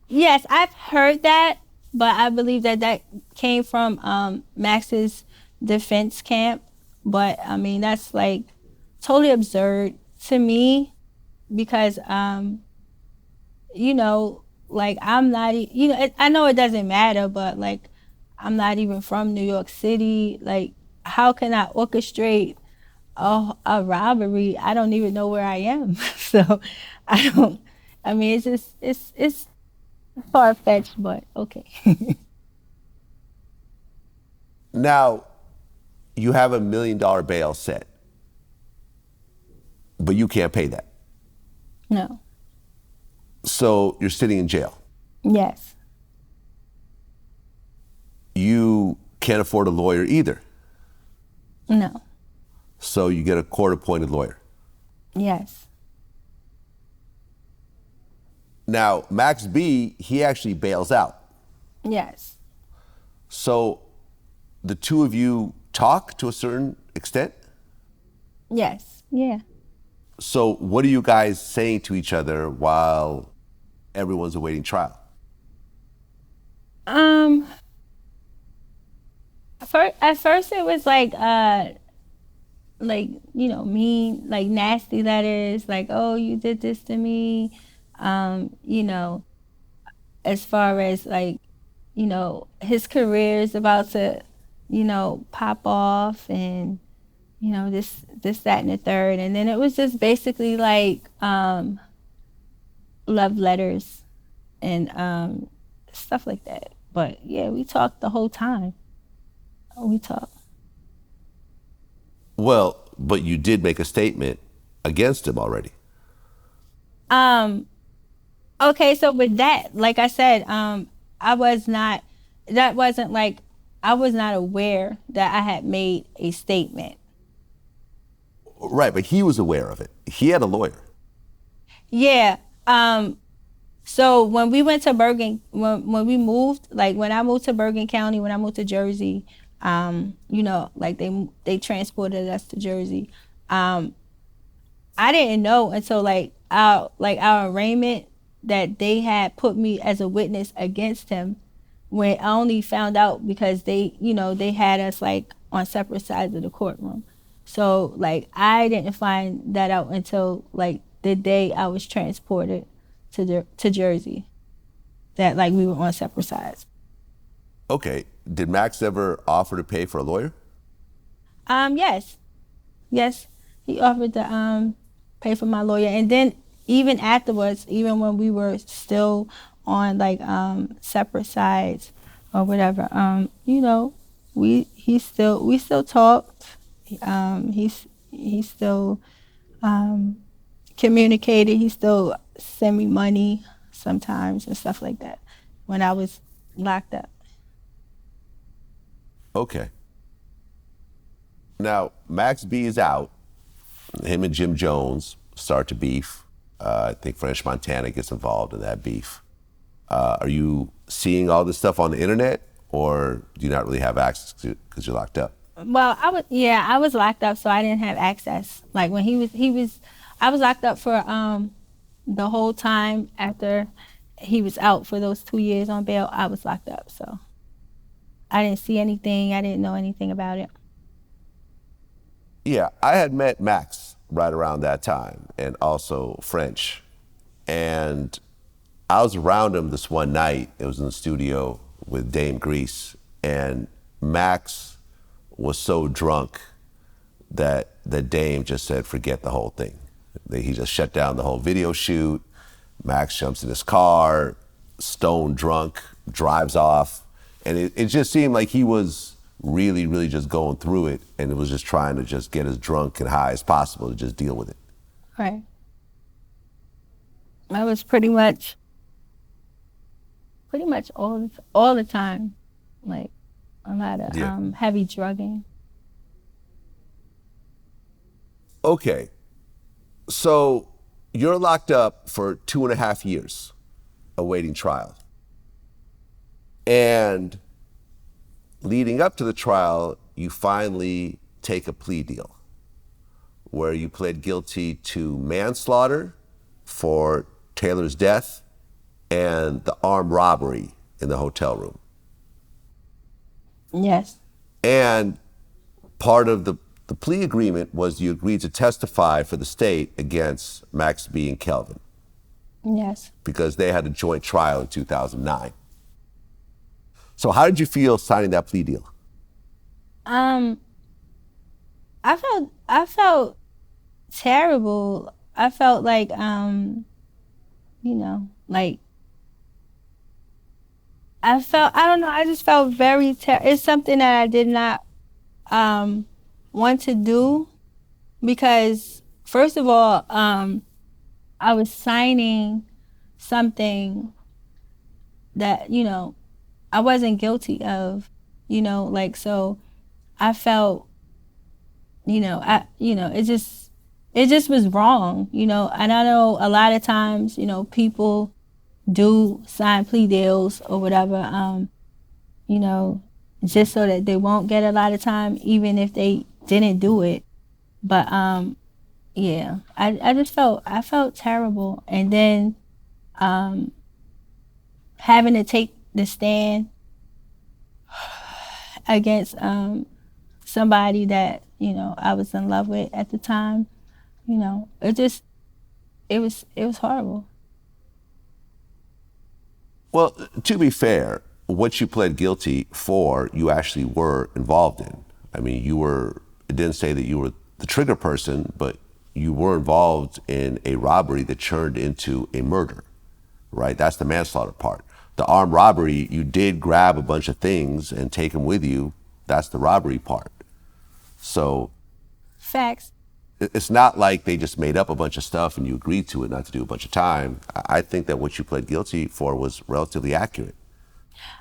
Yes, I've heard that, but I believe that came from Max's defense camp. But I mean, that's like totally absurd to me because, you know, like I'm not, you know, I know it doesn't matter, but like I'm not even from New York City. Like, how can I orchestrate a robbery? I don't even know where I am. So I mean, it's far-fetched, but okay. Now, you have $1 million bail set, but you can't pay that. No. So you're sitting in jail. Yes. You can't afford a lawyer either. No. So you get a court-appointed lawyer. Yes. Now, Max B, he actually bails out. Yes. So the two of you talk to a certain extent? Yes. Yeah. So what are you guys saying to each other while everyone's awaiting trial? At first it was like, you know, mean, like nasty letters, like, oh, you did this to me. You know, as far as like, you know, his career is about to, you know, pop off and, you know, this, that, and the third. And then it was just basically like love letters and stuff like that. But yeah, we talked the whole time. We talked. Well, but you did make a statement against him already. Okay, so with that, like I said, I was not aware that I had made a statement. Right, but he was aware of it. He had a lawyer. Yeah. So when we went to when we moved, like when I moved to Bergen County, when I moved to Jersey, you know, like they transported us to Jersey. I didn't know until like our arraignment that they had put me as a witness against him, when I only found out because they, you know, they had us like on separate sides of the courtroom. So like I didn't find that out until like the day I was transported to Jersey, that like we were on separate sides. Okay. Did Max ever offer to pay for a lawyer? Yes, he offered to pay for my lawyer, and then even afterwards, even when we were still on like separate sides or whatever, you know, we still talked. He still communicated. He still sent me money sometimes and stuff like that when I was locked up. Okay. Now, Max B is out. Him and Jim Jones start to beef. I think French Montana gets involved in that beef. Are you seeing all this stuff on the internet, or do you not really have access to it because you're locked up? Well, I was locked up, so I didn't have access. Like when I was locked up for the whole time after he was out for those 2 years on bail. I was locked up, so I didn't see anything. I didn't know anything about it. Yeah, I had met Max right around that time, and also French. And I was around him this one night. It was in the studio with Dame Grease, and Max was so drunk that the Dame just said, forget the whole thing. He just shut down the whole video shoot. Max jumps in his car, stone drunk, drives off. And it just seemed like he was really, really just going through it, and it was just trying to just get as drunk and high as possible to just deal with it. Right. I was pretty much all the time, like a lot of heavy drugging. Okay, so you're locked up for 2.5 years awaiting trial. And leading up to the trial, you finally take a plea deal where you pled guilty to manslaughter for Taylor's death and the armed robbery in the hotel room. Yes. And part of the plea agreement was you agreed to testify for the state against Max B and Kelvin. Yes. Because they had a joint trial in 2009. So how did you feel signing that plea deal? I felt terrible. I felt like, like, I don't know, I just felt very it's something that I did not want to do, because first of all, I was signing something that, I wasn't guilty of, so I felt, it just was wrong, and I know a lot of times, people do sign plea deals or whatever, just so that they won't get a lot of time, even if they didn't do it. But yeah, I felt terrible. And then having to take the stand against somebody that, I was in love with at the time, it was horrible. Well, to be fair, what you pled guilty for, you actually were involved in. I mean, it didn't say that you were the trigger person, but you were involved in a robbery that turned into a murder, right? That's the manslaughter part. The armed robbery, you did grab a bunch of things and take them with you. That's the robbery part. So. Facts. It's not like they just made up a bunch of stuff and you agreed to it not to do a bunch of time. I think that what you pled guilty for was relatively accurate.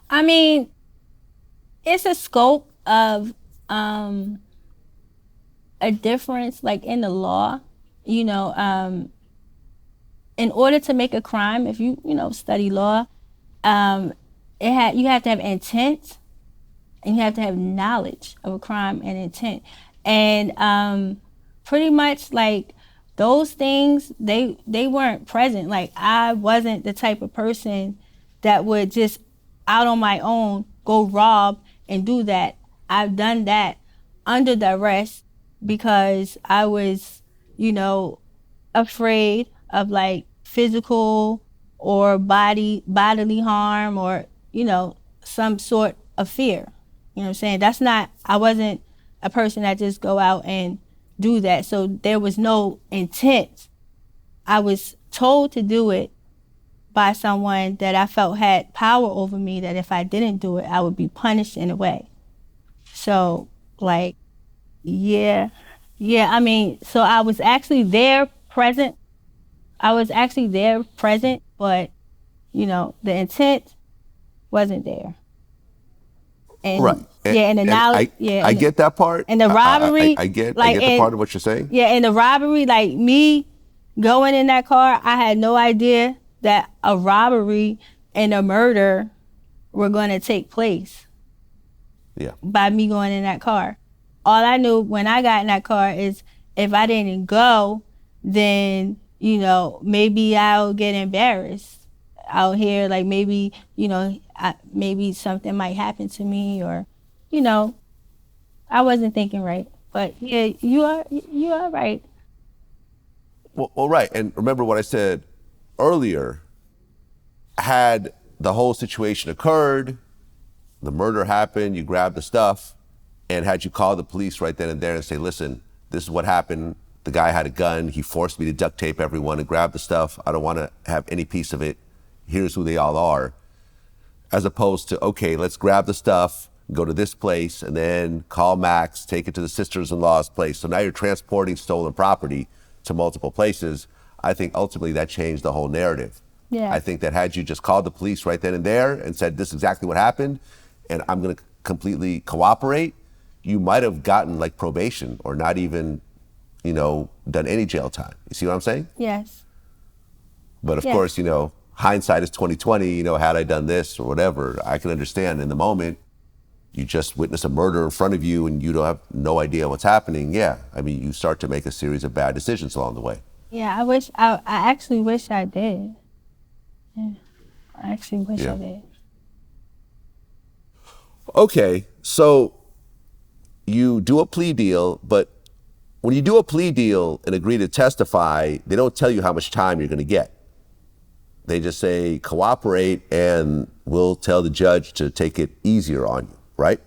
I mean, it's a scope of a difference, like in the law, in order to make a crime, if you study law, you have to have intent, and you have to have knowledge of a crime and intent. And pretty much like those things, they weren't present. Like I wasn't the type of person that would just out on my own go rob and do that. I've done that, under duress because I was, you know, afraid of like physical or bodily harm or, you know, some sort of fear. You know what I'm saying? I wasn't a person that just go out and do that. So there was no intent. I was told to do it by someone that I felt had power over me, that if I didn't do it, I would be punished in a way. So, like, yeah, I mean, so I was actually there present. But, you know, the intent wasn't there. And, Right. And the knowledge, I get that part. And the robbery. I get the part of what you're saying. Yeah, and the robbery, like me going in that car, I had no idea that a robbery and a murder were going to take place. Yeah. By me going in that car. All I knew when I got in that car is if I didn't go, then, you know, maybe I'll get embarrassed out here. Like maybe, you know, maybe something might happen to me or, you know, I wasn't thinking right. But yeah, you are right. Well, right. And remember what I said earlier, had the whole situation occurred, the murder happened, you grabbed the stuff, and had you call the police right then and there and say, listen, this is what happened. The guy had a gun. He forced me to duct tape everyone and grab the stuff. I don't want to have any piece of it. Here's who they all are. As opposed to, okay, let's grab the stuff, go to this place, and then call Max, take it to the sisters-in-law's place. So now you're transporting stolen property to multiple places. I think ultimately that changed the whole narrative. Yeah. I think that had you just called the police right then and there and said, this is exactly what happened, and I'm going to completely cooperate, you might have gotten like probation or not even, you know, done any jail time. You see what I'm saying? Yes. But of course, you know, hindsight is 20/20. You know, had I done this or whatever, I can understand in the moment, you just witness a murder in front of you and you don't have no idea what's happening. Yeah, I mean, you start to make a series of bad decisions along the way. Yeah, I actually wish I did. Yeah, I actually wish I did. Okay, so you do a plea deal, but when you do a plea deal and agree to testify, they don't tell you how much time you're going to get. They just say cooperate and we'll tell the judge to take it easier on you, right?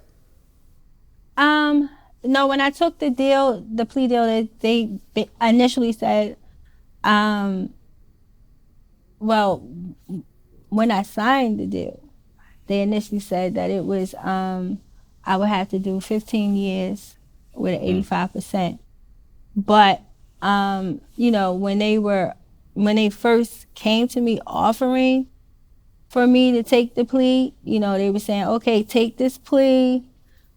No, when I took the plea deal, they initially said, well, when I signed the deal, they initially said that it was, I would have to do 15 years with an 85%. But, you know, when they first came to me offering for me to take the plea, you know, they were saying, okay, take this plea.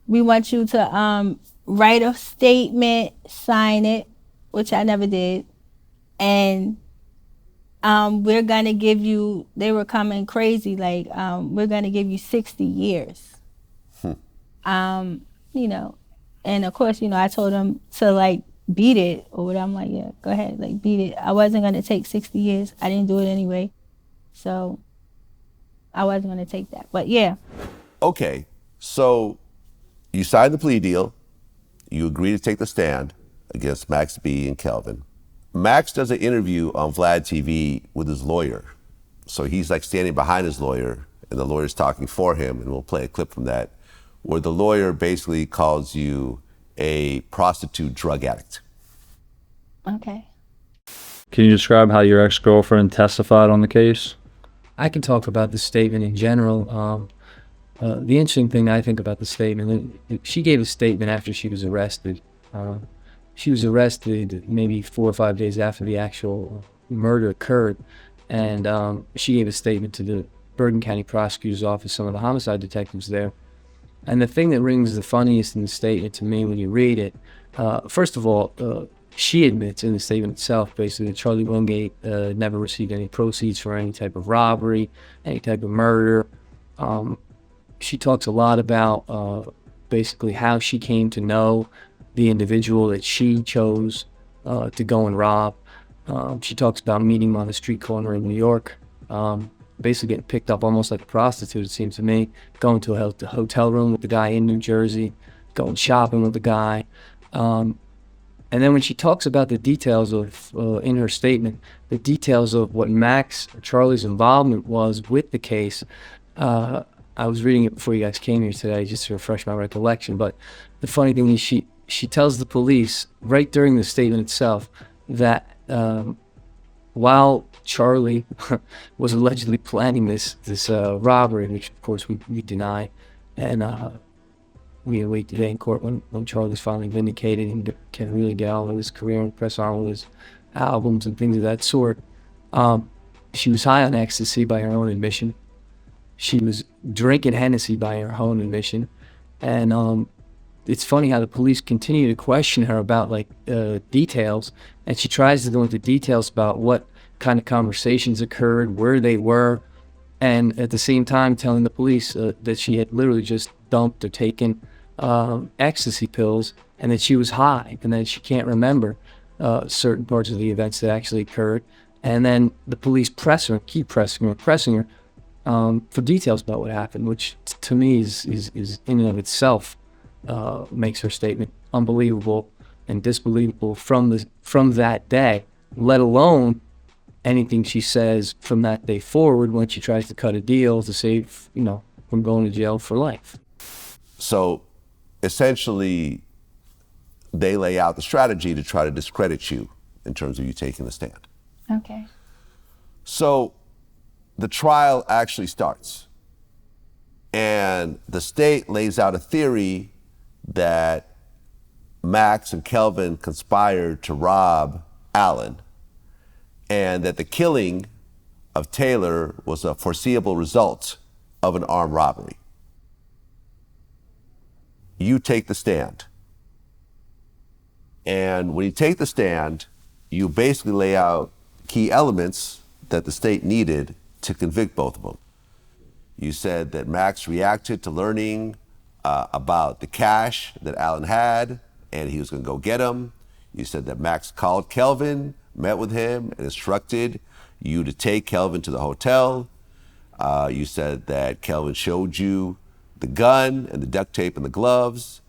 We want you to write a statement, sign it, which I never did. And we're going to give you, they were coming crazy, like, we're going to give you 60 years. You know, and of course, you know, I told them to like beat it or whatever. I'm like, yeah, go ahead, like beat it. I wasn't going to take 60 years. I didn't do it anyway. So I wasn't going to take that, but yeah. Okay, so you signed the plea deal. You agree to take the stand against Max B and Kelvin. Max does an interview on VladTV with his lawyer. So he's like standing behind his lawyer and the lawyer's talking for him, and we'll play a clip from that, where the lawyer basically calls you a prostitute drug addict. Okay. Can you describe how your ex-girlfriend testified on the case? I can talk about the statement in general. The interesting thing I think about the statement, she gave a statement after she was arrested. She was arrested maybe 4 or 5 days after the actual murder occurred, and she gave a statement to the Bergen County Prosecutor's Office, some of the homicide detectives there. And the thing that rings the funniest in the statement to me when you read it, first of all, she admits in the statement itself, basically, that Charlie Wingate never received any proceeds for any type of robbery, any type of murder. She talks a lot about basically how she came to know the individual that she chose to go and rob. She talks about meeting him on the street corner in New York, basically getting picked up almost like a prostitute, it seems to me, going to a hotel room with the guy in New Jersey, going shopping with the guy. And then when she talks about the details of, in her statement, the details of what Max or Charlie's involvement was with the case, I was reading it before you guys came here today just to refresh my recollection. But the funny thing is she tells the police right during the statement itself that while Charlie was allegedly planning this robbery, which of course we deny, and we await today in court when Charlie's finally vindicated and can really get all of his career and press on with his albums and things of that sort. She was high on ecstasy by her own admission. She was drinking Hennessy by her own admission. And it's funny how the police continue to question her about details, and she tries to go into details about what kind of conversations occurred, where they were, and at the same time telling the police that she had literally just dumped or taken ecstasy pills, and that she was high, and that she can't remember certain parts of the events that actually occurred. And then the police press her, keep pressing her for details about what happened, which to me is in and of itself makes her statement unbelievable and disbelievable from that day, let alone anything she says from that day forward when she tries to cut a deal to save, from going to jail for life. So essentially, they lay out the strategy to try to discredit you in terms of you taking the stand. Okay. So the trial actually starts, and the state lays out a theory that Max and Kelvin conspired to rob Alan, and that the killing of Taylor was a foreseeable result of an armed robbery. You take the stand. And when you take the stand, you basically lay out key elements that the state needed to convict both of them. You said that Max reacted to learning about the cash that Alan had, and he was gonna go get him. You said that Max called Kelvin, met with him, and instructed you to take Kelvin to the hotel. You said that Kelvin showed you the gun and the duct tape and the gloves,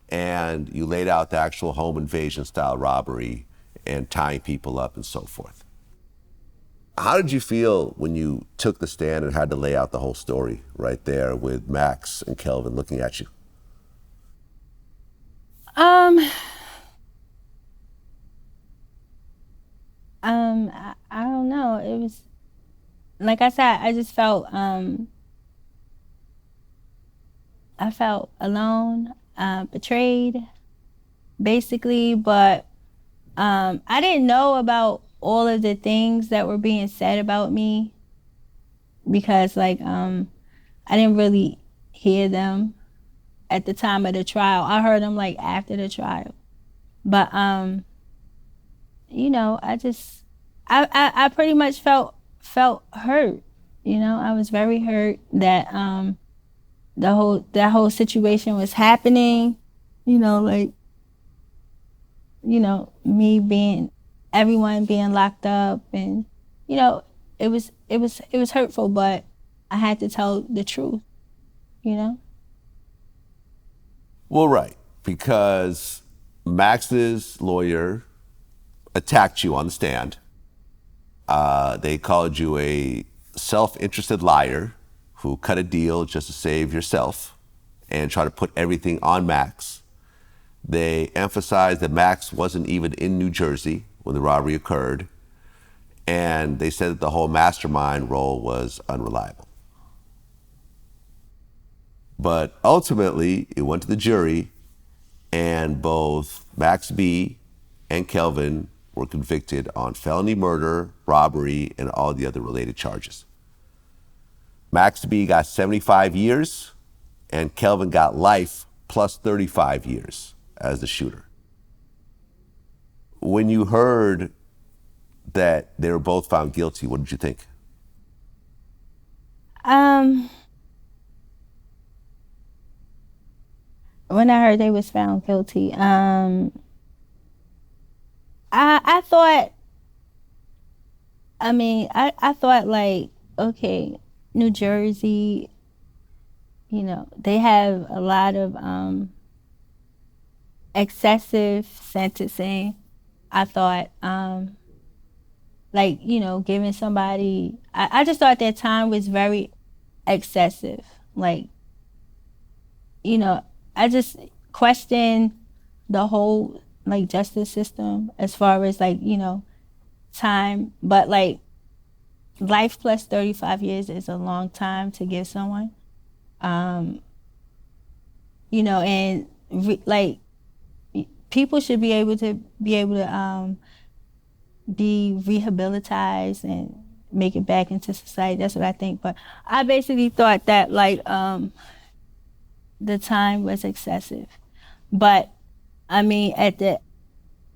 and you laid out the actual home invasion style robbery and tying people up and so forth. How did you feel when you took the stand and had to lay out the whole story right there with Max and Kelvin looking at you? I don't know. It was, like I said, I just felt, I felt alone, betrayed, basically, but I didn't know about all of the things that were being said about me because I didn't really hear them at the time of the trial. I heard them after the trial. But I pretty much felt hurt. I was very hurt that that whole situation was happening. Everyone being locked up, and it was hurtful, but I had to tell the truth. Well, right, because Max's lawyer attacked you on the stand. They called you a self-interested liar who cut a deal just to save yourself and try to put everything on Max. They emphasized that Max wasn't even in New Jersey when the robbery occurred, and they said that the whole mastermind role was unreliable. But ultimately, it went to the jury, and both Max B and Kelvin were convicted on felony murder, robbery, and all the other related charges. Max B got 75 years, and Kelvin got life plus 35 years as the shooter. When you heard that they were both found guilty, what did you think? When I heard they was found guilty, I thought, I thought okay, New Jersey, they have a lot of excessive sentencing. I thought, like, you know, giving somebody, I just thought that time was very excessive. Like, you know, I just questioned the whole, like, justice system as far as, like, you know, time. But, like, life plus 35 years is a long time to give someone. You know, and like, people should be able to be rehabilitated and make it back into society. That's what I think. But I basically thought that, like, the time was excessive. But I mean, at the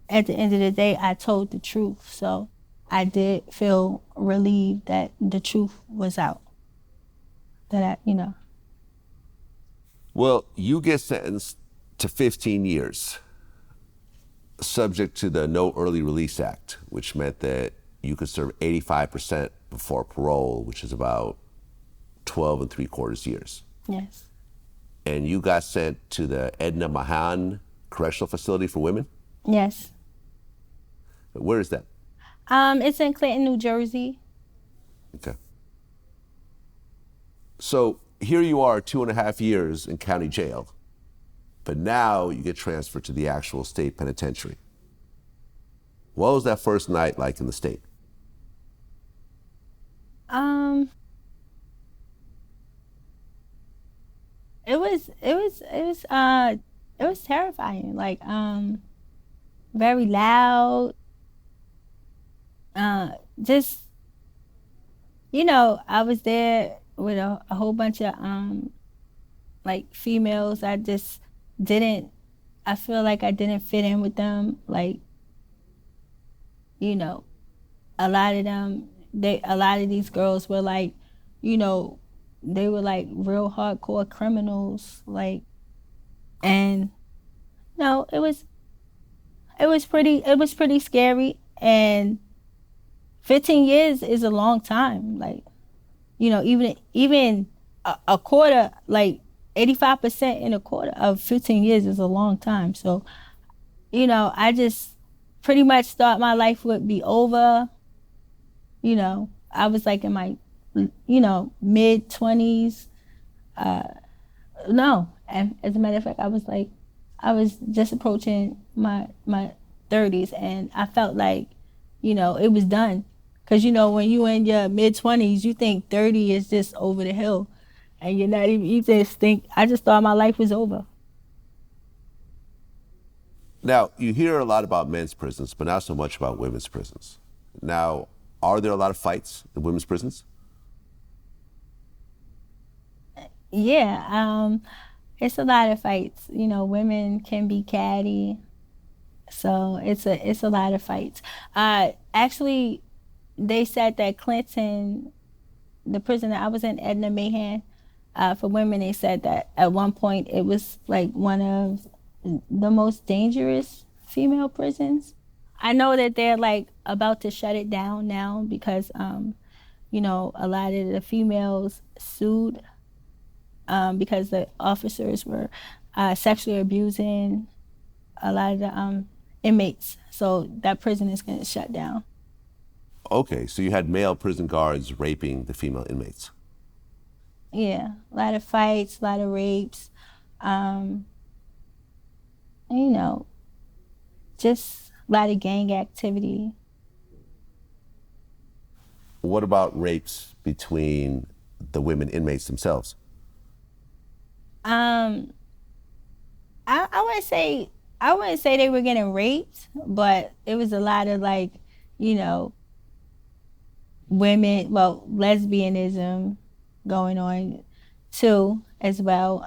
end of the day, I told the truth. So I did feel relieved that the truth was out. That I, you know. Well, you get sentenced to 15 years, subject to the No Early Release Act, which meant that you could serve 85% before parole, which is about 12 and 3/4 years. Yes. And you got sent to the Edna Mahan Correctional Facility for Women? Yes. Where is that? It's in Clinton, New Jersey. Okay. So here you are, 2.5 years in county jail, but now you get transferred to the actual state penitentiary. What was that first night like in the state? It was terrifying. Like, very loud. Just, you know, I was there with a whole bunch of like, females. I feel like I didn't fit in with them. Like, you know, a lot of these girls were like, you know, they were like real hardcore criminals. Like, and no, it was pretty scary. And 15 years is a long time. Like, you know, even a quarter, like 85% in a quarter of 15 years is a long time. So, you know, I just pretty much thought my life would be over. You know, I was like in my, you know, mid-20s. No, and as a matter of fact, I was just approaching my 30s, and I felt like, you know, it was done. Because, you know, when you in your mid-20s, you think 30 is just over the hill. And you're not even, you just think, I just thought my life was over. Now, you hear a lot about men's prisons, but not so much about women's prisons. Now, are there a lot of fights in women's prisons? Yeah, it's a lot of fights. You know, women can be catty. So it's a lot of fights. Actually, they said that Clinton, the prison that I was in, Edna Mahan, for women, they said that at one point it was like one of the most dangerous female prisons. I know that they're like about to shut it down now because, you know, a lot of the females sued because the officers were sexually abusing a lot of the inmates. So that prison is going to shut down. Okay, so you had male prison guards raping the female inmates. Yeah, a lot of fights, a lot of rapes. You know, just a lot of gang activity. What about rapes between the women inmates themselves? I wouldn't say they were getting raped, but it was a lot of, like, you know, women, well, lesbianism going on too as well.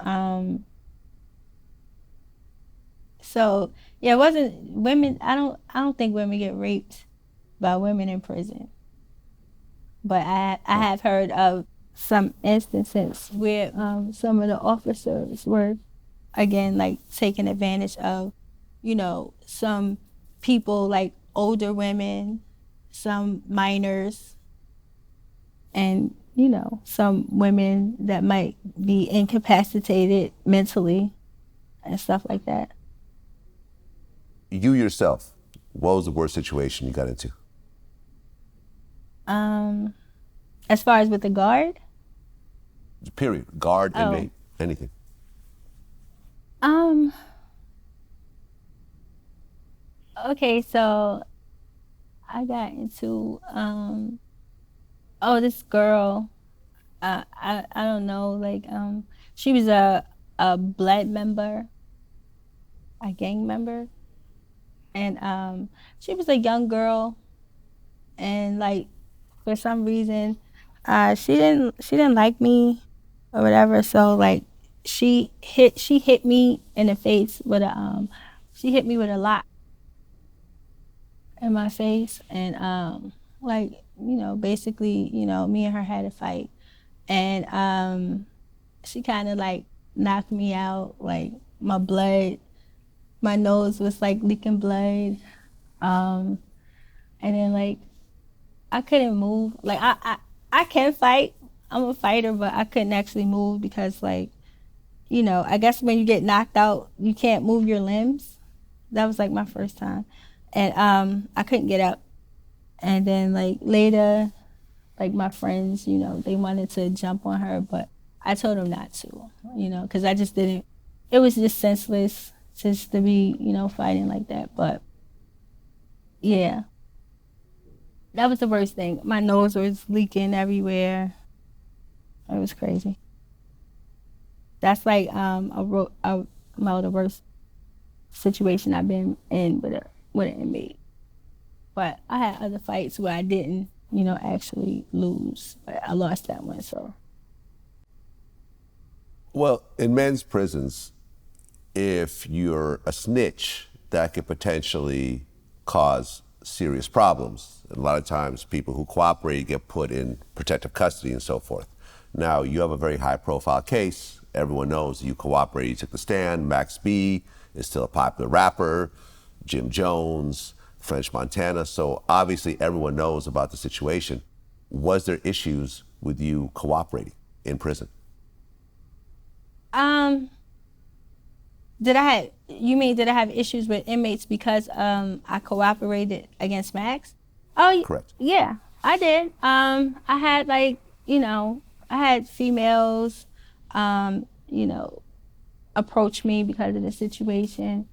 So yeah, it wasn't women. I don't think women get raped by women in prison, but I have heard of some instances where some of the officers were, again, like, taking advantage of, you know, some people, like older women, some minors, and, you know, some women that might be incapacitated mentally and stuff like that. you yourself, what was the worst situation you got into? As far as with the guard? Period. Guard, Oh. inmate, anything. Okay, so I got into this girl. I don't know, like she was a blood member, a gang member, and she was a young girl, and like for some reason, she didn't like me or whatever. So like she hit me in the face with a she hit me with a lot in my face, and like basically me and her had a fight, and she kind of like knocked me out, like my nose was like leaking blood, and then like I couldn't move. Like I can fight, I'm a fighter, but I couldn't actually move because like I guess when you get knocked out you can't move your limbs. That was like my first time, and I couldn't get up. And then like later, like my friends, they wanted to jump on her, but I told them not to, because I just didn't. It was just senseless just to be, fighting like that. But yeah, that was the worst thing. My nose was leaking everywhere. It was crazy. That's like the worst situation I've been in with an inmate. But I had other fights where I didn't, actually lose. But I lost that one, so. Well, in men's prisons, if you're a snitch, that could potentially cause serious problems. And a lot of times people who cooperate get put in protective custody and so forth. Now, you have a very high profile case. Everyone knows you cooperated, you took the stand. Max B is still a popular rapper, Jim Jones, French Montana. So obviously everyone knows about the situation. Was there issues with you cooperating in prison? Did I have issues with inmates because I cooperated against Max? Oh, Correct. Yeah, I did. I had I had females, approach me because of the situation.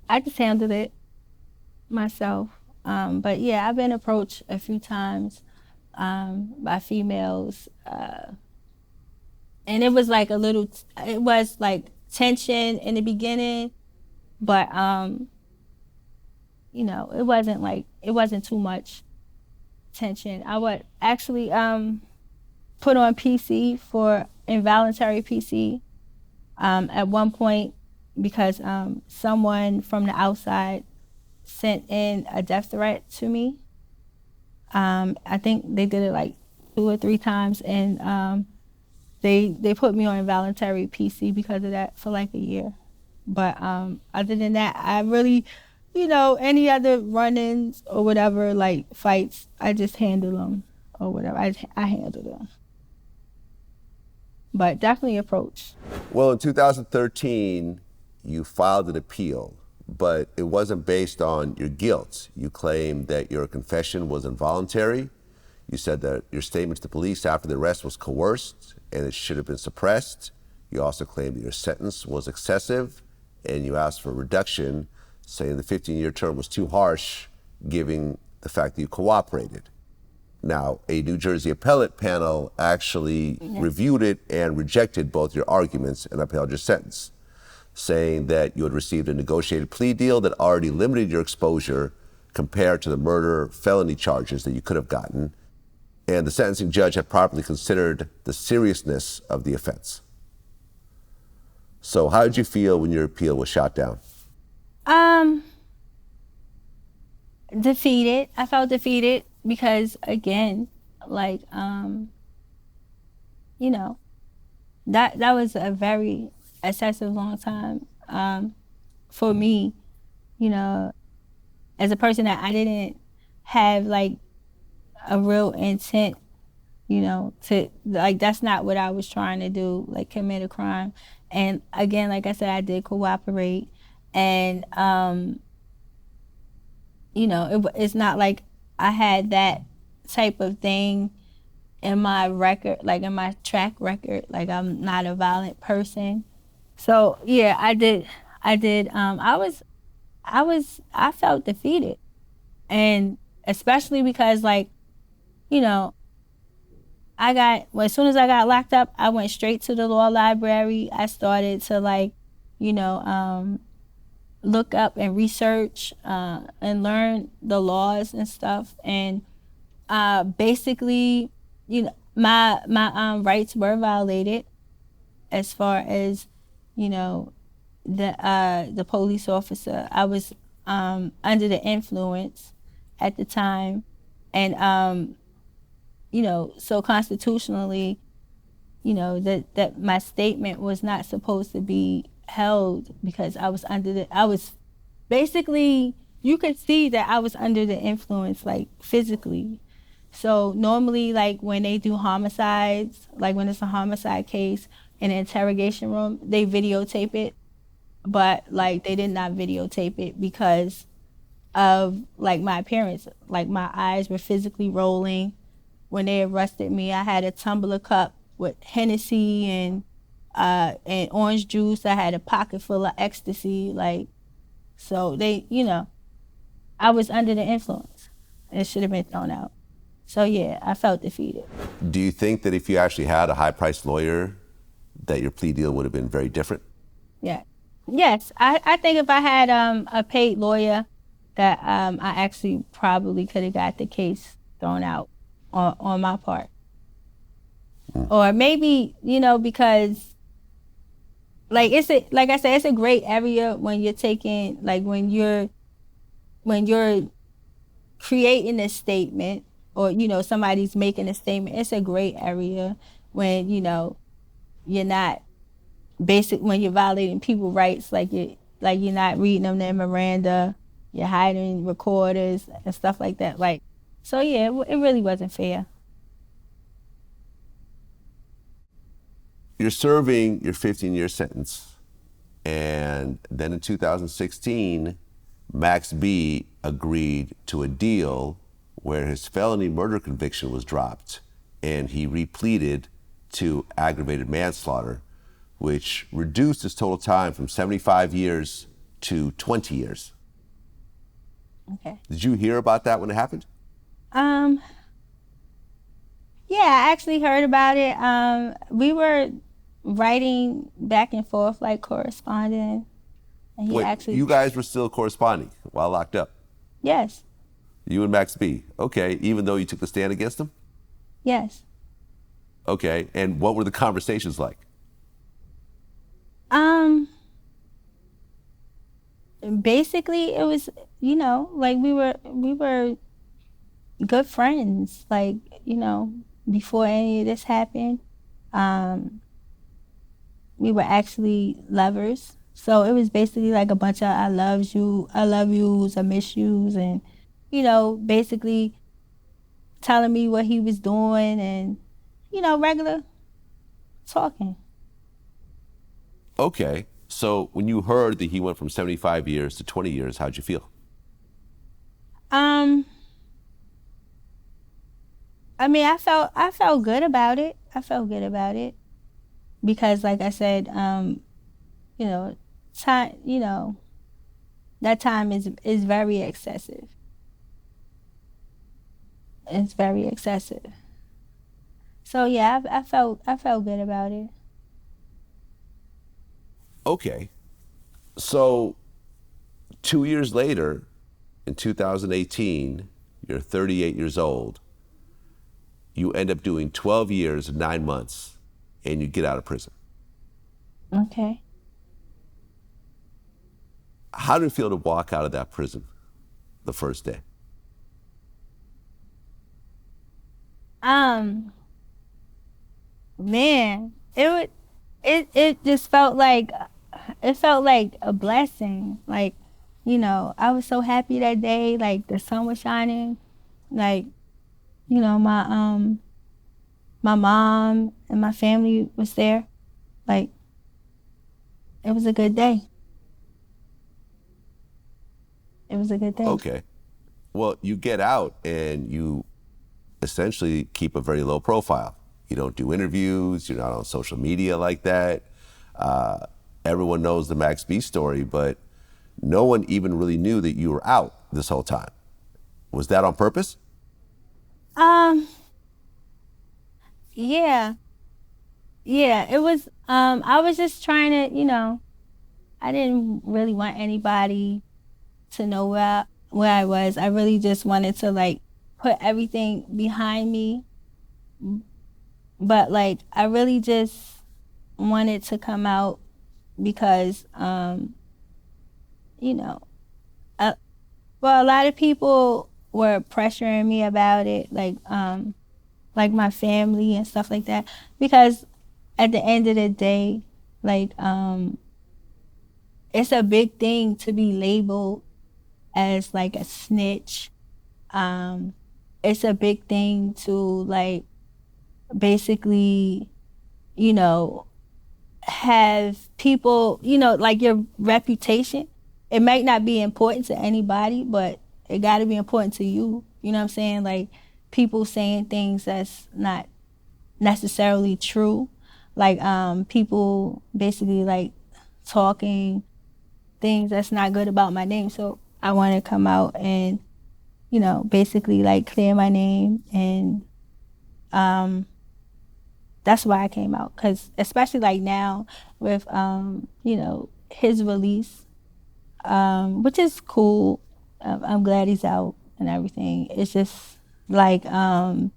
I just handled it myself. But yeah, I've been approached a few times by females. And it was like it was like tension in the beginning, but it wasn't too much tension. I would actually put on PC for involuntary PC at one point because someone from the outside sent in a death threat to me. I think they did it like 2 or 3 times, and they put me on involuntary PC because of that for like a year. But other than that, I really, any other run-ins or whatever, like fights, I just handle them or whatever. I handle them. But definitely approach. Well, in 2013, you filed an appeal, but it wasn't based on your guilt. You claimed that your confession was involuntary. You said that your statement to the police after the arrest was coerced and it should have been suppressed. You also claimed that your sentence was excessive, and you asked for a reduction, saying the 15-year term was too harsh, given the fact that you cooperated. Now, a New Jersey appellate panel actually reviewed it and rejected both your arguments and upheld your sentence, saying that you had received a negotiated plea deal that already limited your exposure compared to the murder felony charges that you could have gotten, and the sentencing judge had properly considered the seriousness of the offense. So how did you feel when your appeal was shot down? Defeated. I felt defeated because, again, like, that was a very excessive long time for me, as a person that I didn't have like a real intent, to like, that's not what I was trying to do, like commit a crime. And again, like I said, I did cooperate. And you know, it's not like I had that type of thing in my record, like in my track record. Like, I'm not a violent person. So yeah, I did. I felt defeated, and especially because, like, you know, well, as soon as I got locked up, I went straight to the law library. I started to, like, you know, look up and research and learn the laws and stuff. And basically, you know, my rights were violated as far as, you know, the police officer. I was under the influence at the time, and you know, so constitutionally, you know, that my statement was not supposed to be held because I was basically, you could see that I was under the influence, like, physically. So normally, like, when they do homicides, like when it's a homicide case in an interrogation room, they videotape it, but, like, they did not videotape it because of, like, my appearance. Like, my eyes were physically rolling. When they arrested me, I had a tumbler cup with Hennessy and orange juice. I had a pocket full of ecstasy. Like, so they, you know, I was under the influence. It should have been thrown out. So yeah, I felt defeated. Do you think that if you actually had a high-priced lawyer, that your plea deal would have been very different? Yeah. Yes, I think if I had a paid lawyer, that I actually probably could have got the case thrown out on my part. Or maybe, you know, because, like, like I said, it's a great area when you're taking, like, when you're creating a statement, or, you know, somebody's making a statement. It's a great area when, you know, you're not when you're violating people's rights, like you're not reading them their Miranda, you're hiding recorders and stuff like that. Like, so yeah, it really wasn't fair. You're serving your 15-year sentence, and then in 2016, Max B agreed to a deal where his felony murder conviction was dropped, and he repleaded to aggravated manslaughter, which reduced his total time from 75 years to 20 years. Okay. Did you hear about that when it happened? Yeah, I actually heard about it. We were writing back and forth, like, corresponding. And he actually... You guys were still corresponding while locked up? Yes. You and Max B. Okay, even though you took the stand against him? Yes. Okay, and what were the conversations like? Basically, it was, you know, like, we were good friends, like, you know, before any of this happened. We were actually lovers. So it was basically like a bunch of I love yous, I miss yous, and, you know, basically telling me what he was doing and, you know, regular talking. Okay, so when you heard that he went from 75 years to 20 years, how'd you feel? I mean, I felt good about it. I felt good about it because, like I said, you know, time, you know, that time is very excessive. It's very excessive. So yeah, I felt good about it. Okay, so 2 years later, in 2018, you're 38 years old. You end up doing 12 years and 9 months, and you get out of prison. Okay. How did it feel to walk out of that prison the first day? Man, it just felt like a blessing. Like, you know, I was so happy that day. Like, the sun was shining. Like, you know, my mom and my family was there. Like, it was a good day. was a good thing. Okay. Well, you get out and you essentially keep a very low profile. You don't do interviews, you're not on social media like that. Everyone knows the Max B story, but no one even really knew that you were out this whole time. Was that on purpose? Yeah. Yeah, it was, I was just trying to, I didn't really want anybody to know where I was. I really just wanted to like put everything behind me. But like, I really just wanted to come out because, well, a lot of people were pressuring me about it, like my family and stuff like that, because at the end of the day, like, it's a big thing to be labeled as like a snitch. It's a big thing to like basically, have people, like your reputation. It might not be important to anybody, but it got to be important to you. You know what I'm saying? Like people saying things that's not necessarily true. Like people basically like talking things that's not good about my name. So I want to come out and, basically like clear my name. And that's why I came out. Because especially like now with, his release, which is cool. I'm glad he's out and everything. It's just like, some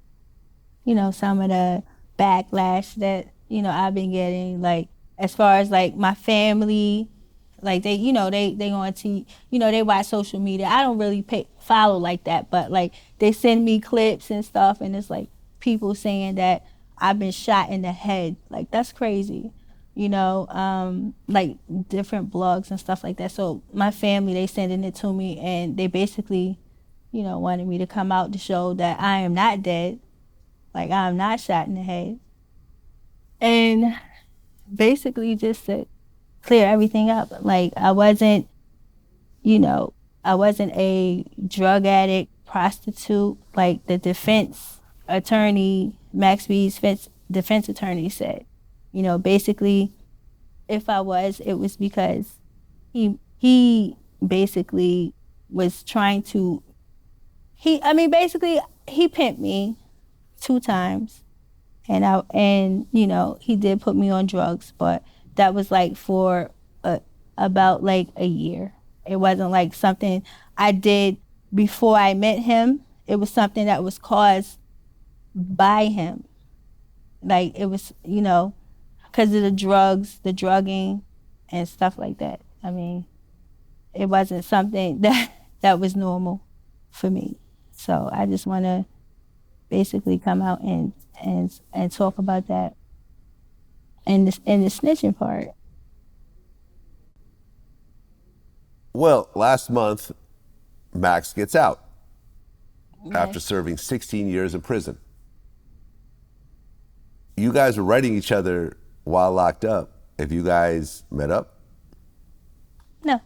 of the backlash that, I've been getting, like, as far as like my family, like they, they on they watch social media. I don't really follow like that, but like they send me clips and stuff, and it's like people saying that I've been shot in the head. Like that's crazy, like different blogs and stuff like that. So my family, they sending it to me, and they basically, wanted me to come out to show that I am not dead, like I'm not shot in the head, and basically just to clear everything up. Like I wasn't a drug addict, prostitute, like the defense attorney, Max B's defense attorney said. Basically, if I was, it was because he basically was trying to, he pimped me 2 times, and he did put me on drugs, but that was like for about like a year. It wasn't like something I did before I met him. It was something that was caused by him. Like it was, because of the drugs, the drugging, and stuff like that. I mean, it wasn't something that was normal for me. So I just want to basically come out and talk about that and the snitching part. Well, last month, Max gets out after serving 16 years in prison. You guys were writing each other while locked up. Have you guys met up? No.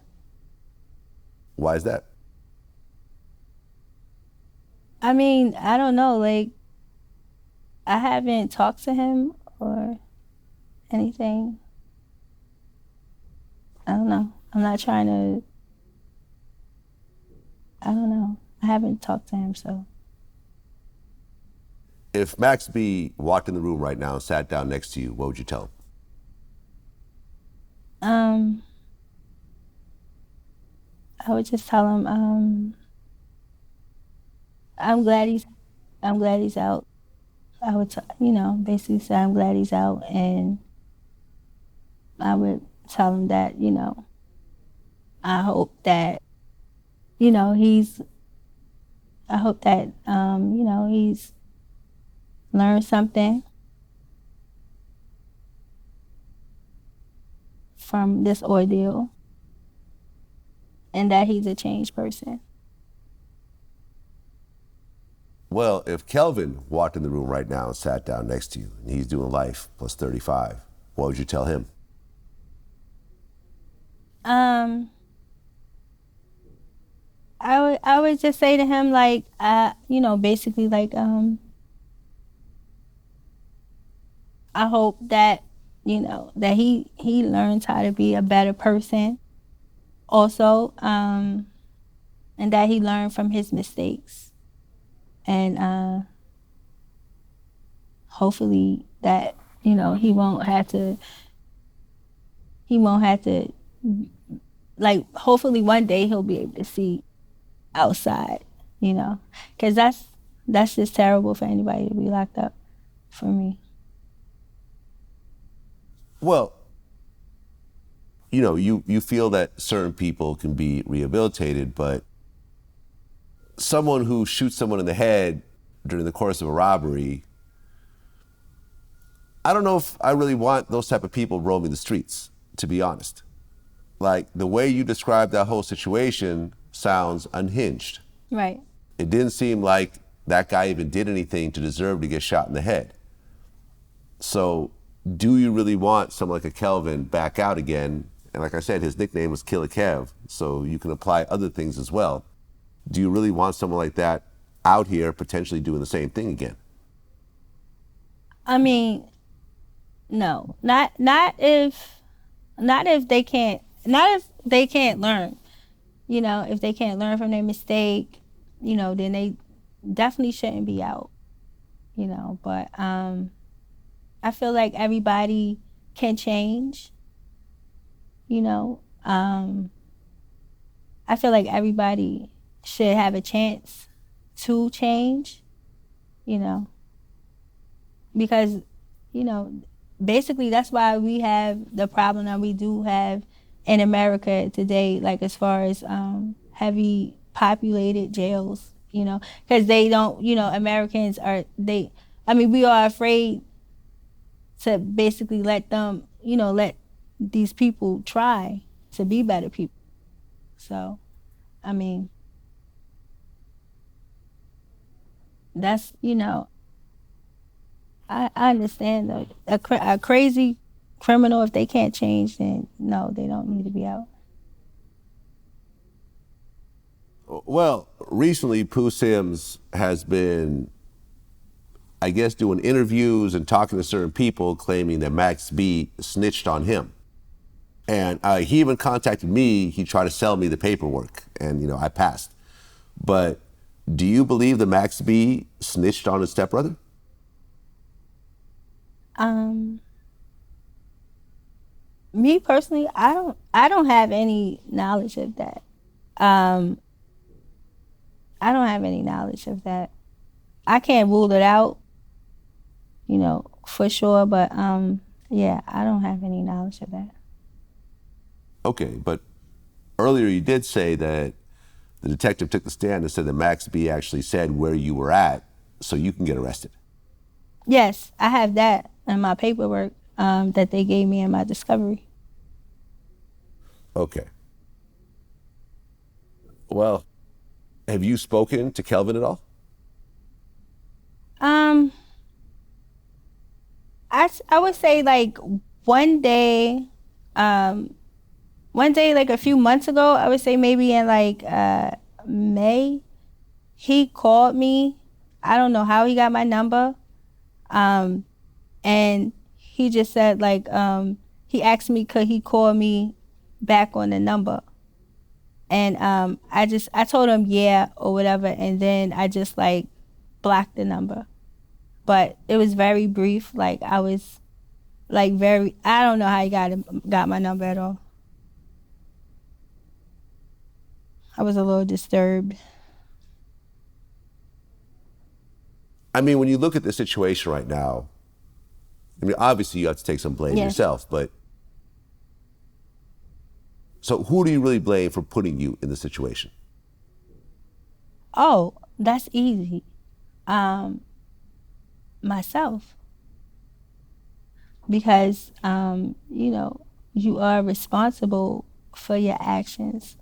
Why is that? I mean, I don't know. Like, I haven't talked to him or anything. I don't know. I'm not trying to. I don't know. I haven't talked to him, so. If Max B walked in the room right now and sat down next to you, what would you tell him? I would just tell him, I'm glad he's out. I would, basically say I'm glad he's out, and I would tell him that, I hope that, he's learned something from this ordeal, and that he's a changed person. Well, if Kelvin walked in the room right now and sat down next to you, and he's doing life plus 35, what would you tell him? I would just say to him, like, you know, basically, like, I hope that, you know, that he learns how to be a better person also, and that he learned from his mistakes, and hopefully that, you know, he won't have to, like, hopefully one day he'll be able to see outside, you know, because that's just terrible for anybody to be locked up, for me. Well, you know, you feel that certain people can be rehabilitated, but someone who shoots someone in the head during the course of a robbery, I don't know if I really want those type of people roaming the streets, to be honest. Like, the way you described that whole situation sounds unhinged. Right. It didn't seem like that guy even did anything to deserve to get shot in the head. So do you really want someone like a Kelvin back out again? And like I said, his nickname was Killer Kev, so you can apply other things as well. Do you really want someone like that out here potentially doing the same thing again? I mean, no, not if they can't learn. You know, if they can't learn from their mistake, you know, then they definitely shouldn't be out. You know, but I feel like everybody can change. You know, I feel like everybody should have a chance to change. You know, because, you know, basically that's why we have the problem that we do have in America today, like as far as heavy populated jails, you know, because they don't, you know, Americans are, we are afraid to basically let them, you know, let these people try to be better people. So, I mean, that's, you know, I understand though. A crazy criminal, if they can't change, then no, they don't need to be out. Well, recently Pooh Sims has been, I guess, doing interviews and talking to certain people claiming that Max B snitched on him. And he even contacted me. He tried to sell me the paperwork and, you know, I passed. But do you believe that Max B snitched on his stepbrother? Me personally, I don't have any knowledge of that. I don't have any knowledge of that. I can't rule it out, you know, for sure, but yeah, I don't have any knowledge of that. Okay, but earlier you did say that the detective took the stand and said that Max B actually said where you were at so you can get arrested. Yes, I have that in my paperwork that they gave me in my discovery. Okay. Well, have you spoken to Kelvin at all? I would say like one day, like a few months ago, I would say maybe in like May, he called me. I don't know how he got my number. And he just said like, he asked me could he call me back on the number. And I told him yeah or whatever, and then I just like blocked the number. But it was very brief. Like I was like I don't know how he got my number at all. I was a little disturbed. I mean, when you look at the situation right now, I mean, obviously you have to take some blame yourself, but so who do you really blame for putting you in the situation? Oh, that's easy. Myself. Because, you know, you are responsible for your actions.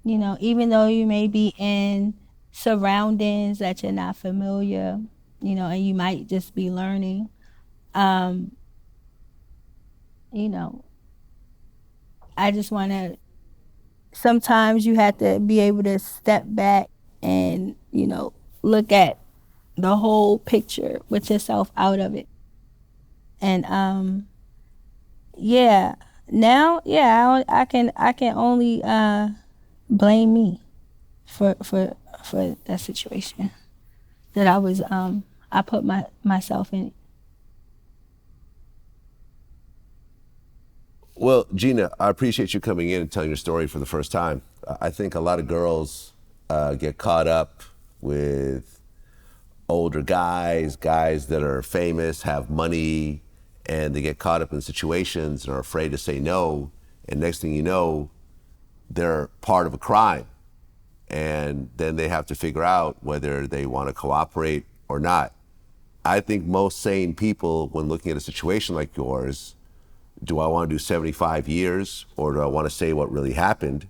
You know, even though you may be in surroundings that you're not familiar, you know, and you might just be learning, you know, I just want to sometimes you have to be able to step back and, look at the whole picture with yourself out of it. And yeah, now, yeah, I can only blame me for that situation that I put myself in. Well, Gina, I appreciate you coming in and telling your story for the first time. I think a lot of girls get caught up with older guys that are famous, have money, and they get caught up in situations and are afraid to say no. And next thing you know, they're part of a crime. And then they have to figure out whether they want to cooperate or not. I think most sane people, when looking at a situation like yours, do I want to do 75 years or do I want to say what really happened?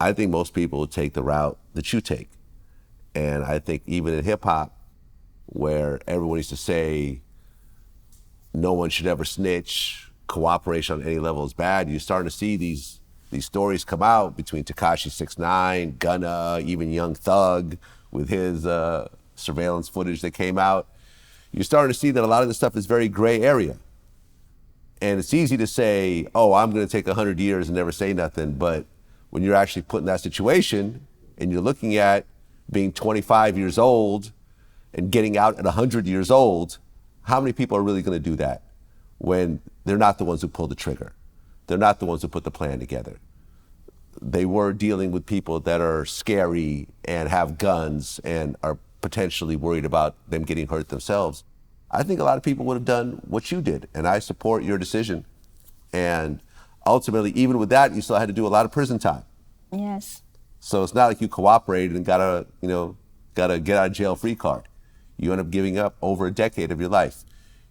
I think most people would take the route that you take. And I think even in hip hop, where everyone used to say no one should ever snitch, cooperation on any level is bad, you're starting to see these stories come out between Tekashi 6ix9ine, Gunna, even Young Thug with his surveillance footage that came out. You're starting to see that a lot of this stuff is very gray area. And it's easy to say, oh, I'm going to take 100 years and never say nothing. But when you're actually put in that situation and you're looking at being 25 years old and getting out at 100 years old, how many people are really going to do that when they're not the ones who pulled the trigger? They're not the ones who put the plan together. They were dealing with people that are scary and have guns and are potentially worried about them getting hurt themselves. I think a lot of people would have done what you did, and I support your decision. And ultimately, even with that, you still had to do a lot of prison time. Yes. So it's not like you cooperated and got a get out of jail free card. You end up giving up over a decade of your life.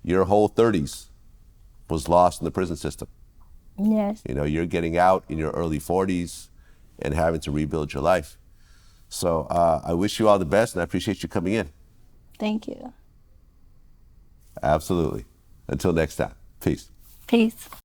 Your whole 30s was lost in the prison system. Yes. You're getting out in your early 40s and having to rebuild your life. So I wish you all the best, and I appreciate you coming in. Thank you. Absolutely. Until next time. Peace. Peace.